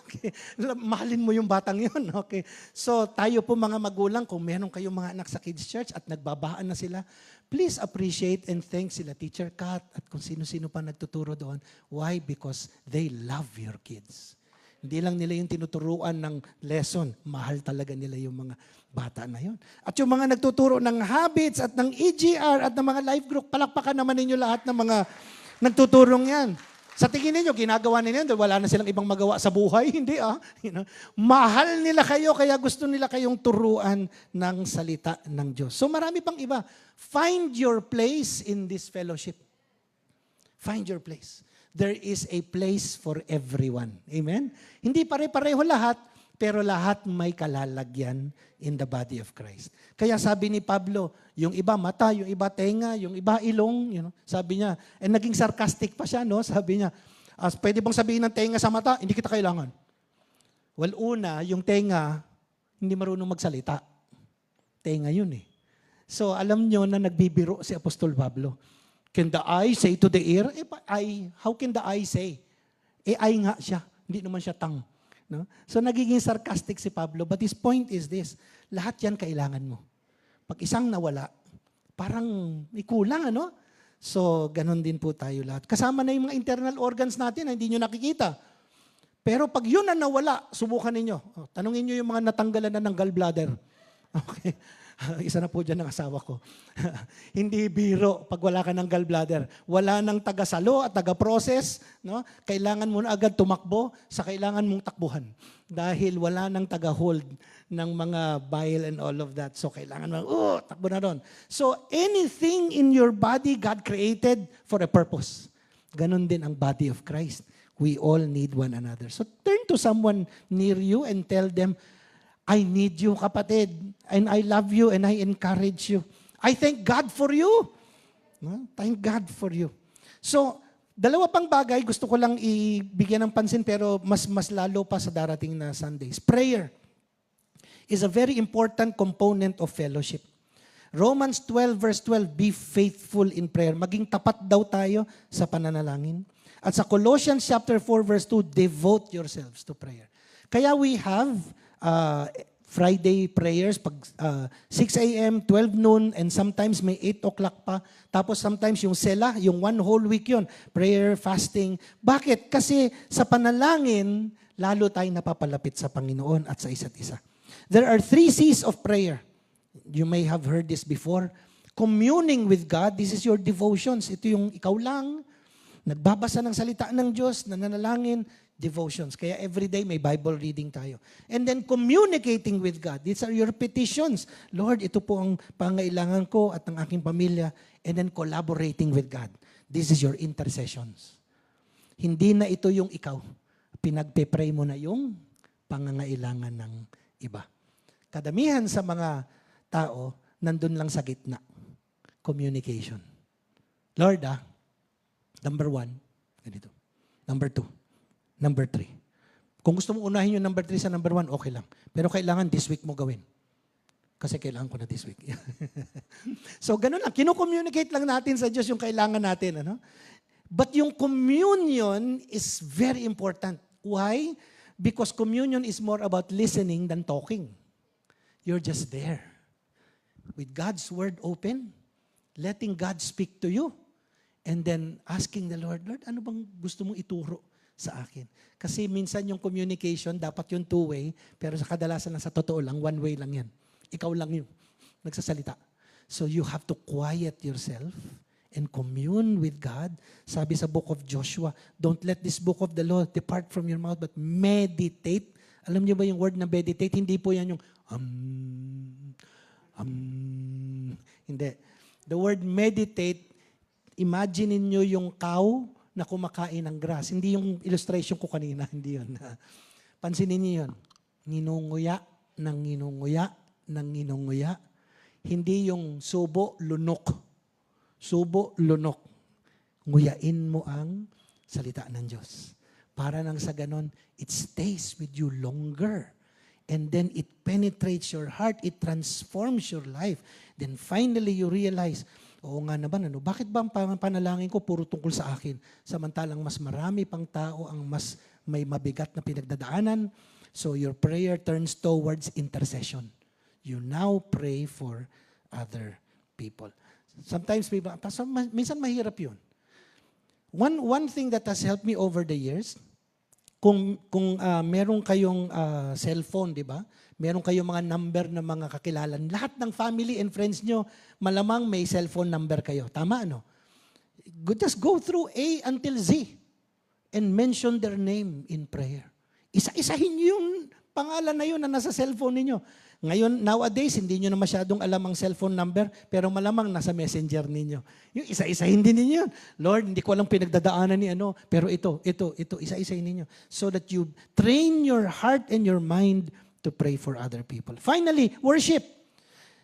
Okay. Mahalin mo yung batang yun. Okay. So, tayo po mga magulang, kung meron kayong mga anak sa kids church at nagbabaan na sila, please appreciate and thank sila, Teacher Kat, at kung sino-sino pa nagtuturo doon. Why? Because they love your kids. Hindi lang nila yung tinuturuan ng lesson. Mahal talaga nila yung mga bata na yun. At yung mga nagtuturo ng habits at ng EGR at ng mga life group, palakpakan naman ninyo lahat ng mga nagtuturong yan. Sa tingin ninyo, ginagawa ninyo dahil wala na silang ibang magawa sa buhay. Hindi You know? Mahal nila kayo, kaya gusto nila kayong turuan ng salita ng Diyos. So marami pang iba. Find your place in this fellowship. Find your place. There is a place for everyone. Amen? Hindi pare-pareho lahat, pero lahat may kalalagyan in the body of Christ. Kaya sabi ni Pablo, yung iba mata, yung iba tenga, yung iba ilong, you know, sabi niya, naging sarcastic pa siya, no? Sabi niya, pwede bang sabihin ng tenga sa mata, hindi kita kailangan. Well, una, yung tenga, hindi marunong magsalita. Tenga yun eh. So, alam nyo na nagbibiro si Apostol Pablo. Can the eye say to the ear? How can the eye say? Eye nga siya. Hindi naman siya tongue. No? So nagiging sarcastic si Pablo, but his point is this, lahat yan kailangan mo. Pag isang nawala, parang may kulang, ano? So, ganun din po tayo lahat. Kasama na yung mga internal organs natin na hindi nyo nakikita. Pero pag yun na nawala, subukan ninyo. Tanungin nyo yung mga natanggalan na ng gallbladder. Okay. Isa na po dyan ng asawa ko. Hindi biro pag wala ka ng gallbladder. Wala nang taga-salo at taga-process. No? Kailangan mo na agad tumakbo sa kailangan mong takbuhan. Dahil wala nang taga-hold ng mga bile and all of that. So kailangan mo, takbo na ron. So anything in your body, God created for a purpose. Ganon din ang body of Christ. We all need one another. So turn to someone near you and tell them, I need you, kapatid. And I love you and I encourage you. I thank God for you. No? Thank God for you. So, dalawa pang bagay gusto ko lang ibigyan ng pansin pero mas lalo pa sa darating na Sundays. Prayer is a very important component of fellowship. Romans 12 verse 12, be faithful in prayer. Maging tapat daw tayo sa pananalangin. At sa Colossians chapter 4 verse 2, devote yourselves to prayer. Kaya we have Friday prayers pag 6 a.m., 12 noon, and sometimes may 8 o'clock pa. Tapos sometimes yung sela, yung one whole week yun, prayer, fasting. Bakit? Kasi sa panalangin, lalo tayong napapalapit sa Panginoon at sa isa't isa. There are 3 C's of prayer. You may have heard this before. Communing with God, this is your devotions. Ito yung ikaw lang, nagbabasa ng salita ng Diyos, nananalangin, devotions. Kaya everyday may Bible reading tayo. And then communicating with God. These are your petitions. Lord, ito po ang pangailangan ko at ng aking pamilya. And then collaborating with God. This is your intercessions. Hindi na ito yung ikaw. Pinagpe-pray mo na yung pangangailangan ng iba. Kadamihan sa mga tao, nandun lang sa gitna. Communication. Lord, number 1, ganito. Number 2. Number 3. Kung gusto mo unahin yung number 3 sa number 1, okay lang. Pero kailangan this week mo gawin. Kasi kailangan ko na this week. So, ganun lang. Kino-communicate lang natin sa Diyos yung kailangan natin. Ano? But yung communion is very important. Why? Because communion is more about listening than talking. You're just there. With God's word open, letting God speak to you, and then asking the Lord, Lord, ano bang gusto mong ituro sa akin? Kasi minsan yung communication, dapat yung two-way, pero sa kadalasan lang sa totoo lang, one-way lang yan. Ikaw lang yung nagsasalita. So you have to quiet yourself and commune with God. Sabi sa book of Joshua, don't let this book of the law depart from your mouth, but meditate. Alam niyo ba yung word na meditate? Hindi po yan yung hindi. The word meditate, imagine niyo yung cow na kumakain ng grass. Hindi yung illustration ko kanina, hindi yun. Pansinin niyo yun. Nginunguya, nang nginunguya, nang nginunguya. Hindi yung subo, lunok. Subo, lunok. Nguyain mo ang salita ng Diyos. Para nang sa ganon, it stays with you longer. And then it penetrates your heart, it transforms your life. Then finally you realize, oo nga naman, bakit ba ang panalangin ko puro tungkol sa akin? Samantalang mas marami pang tao ang mas may mabigat na pinagdadaanan. So your prayer turns towards intercession. You now pray for other people. Sometimes, minsan mahirap yun. One thing that has helped me over the years, kung meron kayong cellphone, di ba? Meron kayong mga number ng mga kakilalan. Lahat ng family and friends nyo, malamang may cellphone number kayo. Tama, ano? Just go through A until Z and mention their name in prayer. Isa-isahin nyo yung pangalan na yun na nasa cellphone ninyo. Ngayon, nowadays, hindi nyo na masyadong alam ang cellphone number, pero malamang nasa messenger ninyo. Yung isa-isahin din ninyo yun. Lord, hindi ko alam pinagdadaanan ni ano, pero ito, isa-isahin ninyo. So that you train your heart and your mind to pray for other people. Finally, worship.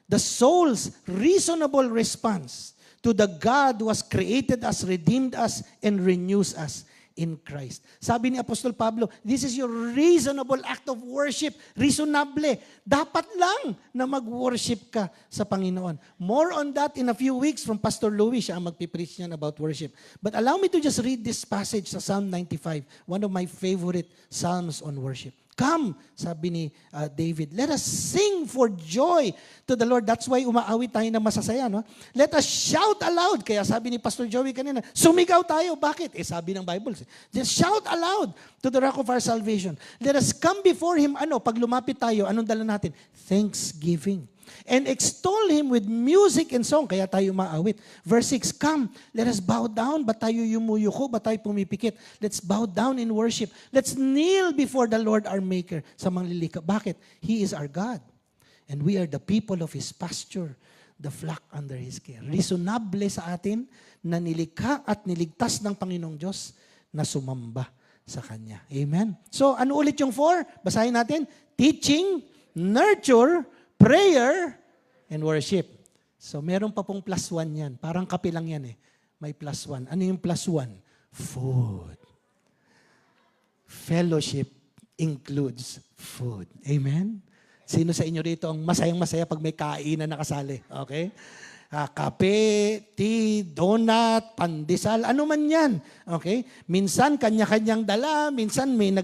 The soul's reasonable response to the God who has created us, redeemed us, and renews us in Christ. Sabi ni Apostol Pablo, this is your reasonable act of worship. Reasonable. Dapat lang na mag-worship ka sa Panginoon. More on that in a few weeks from Pastor Louis. Siya ang magpipreach niyan about worship. But allow me to just read this passage sa Psalm 95, one of my favorite psalms on worship. Come, sabi ni David, let us sing for joy to the Lord. That's why umaawit tayo na masasaya, no? Let us shout aloud. Kaya sabi ni Pastor Joey kanina, sumigaw tayo. Bakit? Sabi ng Bible, just shout aloud to the rock of our salvation. Let us come before Him. Pag lumapit tayo, anong dala natin? Thanksgiving. And extol Him with music and song. Kaya tayo maawit. Verse 6, come, let us bow down. Ba't tayo yumuyuko? Ba't tayo pumipikit? Let's bow down in worship. Let's kneel before the Lord our Maker sa manglilika. Bakit? He is our God. And we are the people of His pasture, the flock under His care. Reasonable sa atin na nilikha at niligtas ng Panginoong Diyos na sumamba sa Kanya. Amen? So, ano ulit yung 4? Basahin natin. Teaching, nurture, prayer, and worship. So, meron pa pong plus 1 yan. Parang kape lang yan eh. May plus 1. Ano yung plus 1? Food. Fellowship includes food. Amen? Sino sa inyo rito ang masayang-masaya pag may kainan na kasali? Okay? Kape, tea, donut, pandesal, ano man yan. Okay? Minsan, kanya-kanyang dala. Minsan, may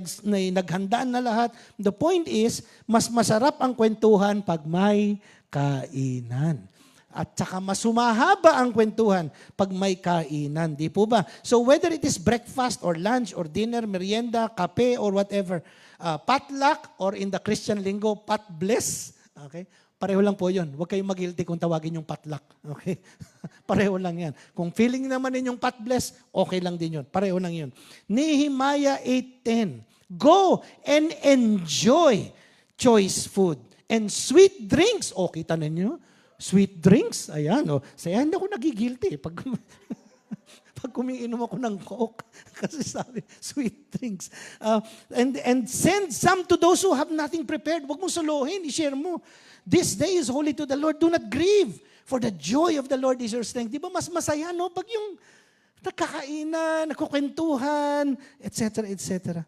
naghandaan na lahat. The point is, mas masarap ang kwentuhan pag may kainan. At saka mas sumahaba ang kwentuhan pag may kainan. Di po ba? So whether it is breakfast or lunch or dinner, merienda, kape or whatever, potluck or in the Christian lingo, pot bless. Okay? Pareho lang po yun. Huwag kayong mag-guilty kung tawagin yung potluck. Okay? Pareho lang yan. Kung feeling naman ninyong pot bless, okay lang din yun. Pareho lang yun. Nehemiah 8:10. Go and enjoy choice food and sweet drinks. O, kita ninyo? Sweet drinks. Ayan. O. Saya, hindi ako nagigilty. Pag kumiinom ako ng Coke. Kasi sabi, sweet drinks. And send some to those who have nothing prepared. Huwag mong suluhin. I-share mo. This day is holy to the Lord. Do not grieve, for the joy of the Lord is your strength. Di ba mas masaya, no? Pag yung nagkakainan, nagkukwentuhan, etc., etc.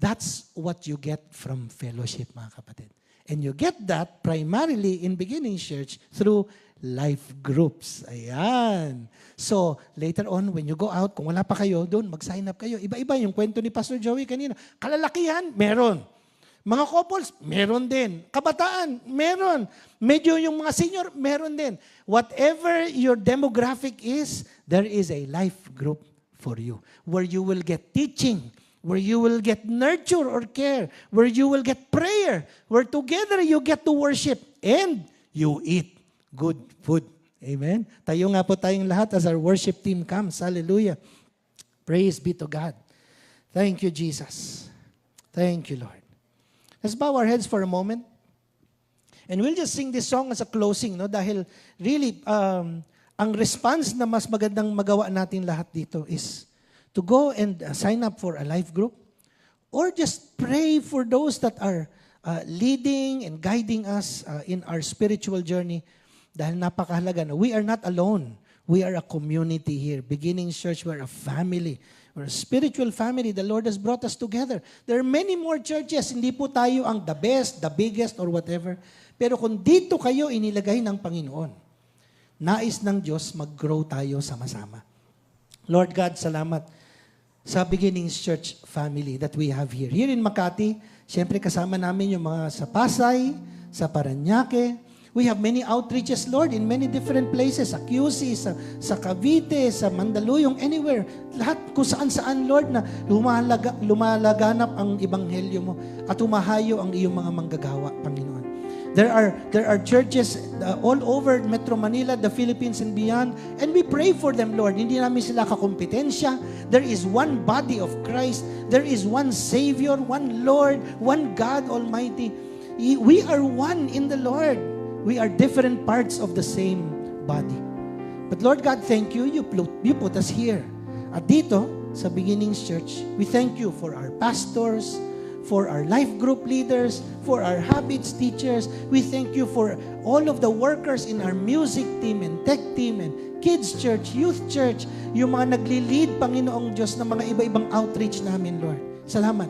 That's what you get from fellowship, mga kapatid. And you get that primarily in Beginning Church through life groups. Ayan. So, later on, when you go out, kung wala pa kayo, doon, mag-sign up kayo. Iba-iba yung kwento ni Pastor Joey kanina. Kalalakihan, meron. Mga couples, meron din. Kabataan, meron. Medyo yung mga senior, meron din. Whatever your demographic is, there is a life group for you where you will get teaching, where you will get nurture or care, where you will get prayer, where together you get to worship and you eat good food. Amen? Tayo nga po tayong lahat as our worship team comes. Hallelujah. Praise be to God. Thank you, Jesus. Thank you, Lord. Let's bow our heads for a moment. And we'll just sing this song as a closing, no? Dahil really, ang response na mas magandang magawa natin lahat dito is to go and sign up for a life group or just pray for those that are leading and guiding us in our spiritual journey. Dahil napakahalaga na we are not alone. We are a community here. Beginning Church, we're a family. We're a spiritual family. The Lord has brought us together. There are many more churches. Hindi po tayo ang the best, the biggest, or whatever. Pero kung dito kayo inilagay ng Panginoon, nais ng Diyos mag-grow tayo sama-sama. Lord God, salamat sa Beginnings Church family that we have here. Here in Makati, siyempre kasama namin yung mga sa Pasay, sa Parañaque. We have many outreaches, Lord, in many different places. Sa QC, sa Cavite, sa Mandaluyong, anywhere. Lahat kung saan-saan, Lord, na lumalaganap ang ebanghelyo mo at humahayo ang iyong mga manggagawa, Panginoon. There are churches all over Metro Manila, the Philippines and beyond, and we pray for them, Lord. Hindi namin sila kakompetensya. There is one body of Christ. There is one Savior, one Lord, one God Almighty. We are one in the Lord. We are different parts of the same body. But Lord God, thank you. You put us here. At dito, sa Beginnings Church, we thank you for our pastors, for our life group leaders, for our habits teachers. We thank you for all of the workers in our music team and tech team and kids church, youth church, yung mga nagli-lead, Panginoong Diyos, ng mga iba-ibang outreach namin, Lord. Salamat.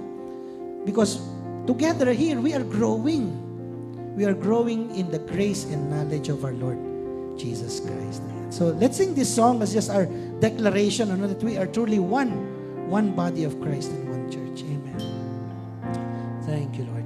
Because together here, we are growing. We are growing in the grace and knowledge of our Lord Jesus Christ. So let's sing this song as just our declaration that we are truly one body of Christ and one church. Amen. Thank you, Lord.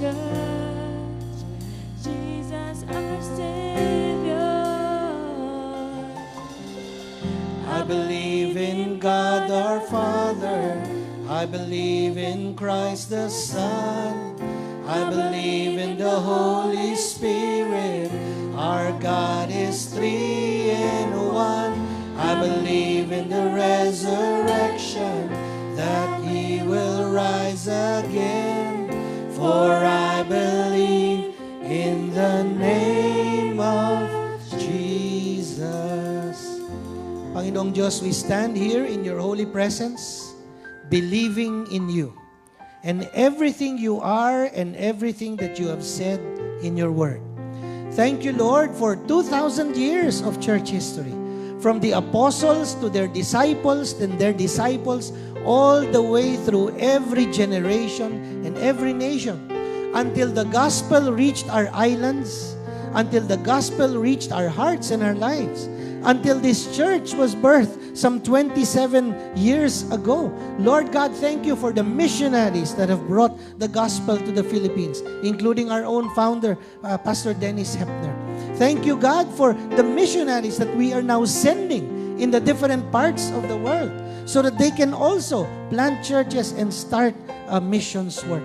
church, Jesus our Savior. I believe in God our Father. I believe in Christ the Son. I believe in the Holy Spirit. Our God is three in one. I believe in the resurrection, that He will rise again. For I believe in the name of Jesus. Panginoong Diyos, we stand here in your holy presence, believing in you and everything you are and everything that you have said in your word. Thank you, Lord, for 2,000 years of church history. From the apostles to their disciples, then their disciples, all the way through every generation and every nation, until the gospel reached our islands, until the gospel reached our hearts and our lives, until this church was birthed some 27 years ago. Lord God, thank you for the missionaries that have brought the gospel to the Philippines, including our own founder, Pastor Dennis Hepner. Thank you, God, for the missionaries that we are now sending in the different parts of the world so that they can also plant churches and start missions work.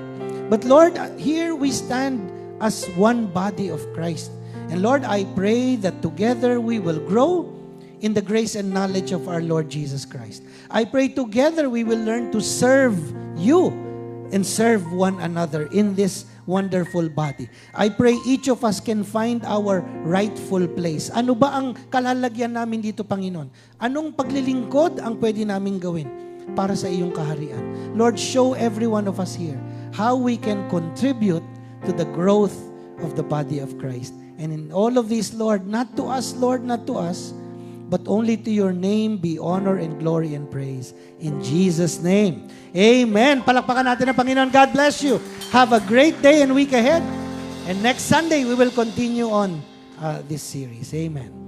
But Lord, here we stand as one body of Christ. And Lord, I pray that together we will grow in the grace and knowledge of our Lord Jesus Christ. I pray together we will learn to serve you and serve one another in this wonderful body. I pray each of us can find our rightful place. Ano ba ang kalalagyan namin dito, Panginoon? Anong paglilingkod ang pwede namin gawin para sa iyong kaharian? Lord, show every one of us here how we can contribute to the growth of the body of Christ. And in all of this, Lord, not to us, Lord, not to us, but only to your name be honor and glory and praise. In Jesus' name. Amen. Palakpakan natin ang Panginoon. God bless you. Have a great day and week ahead. And next Sunday, we will continue on this series. Amen.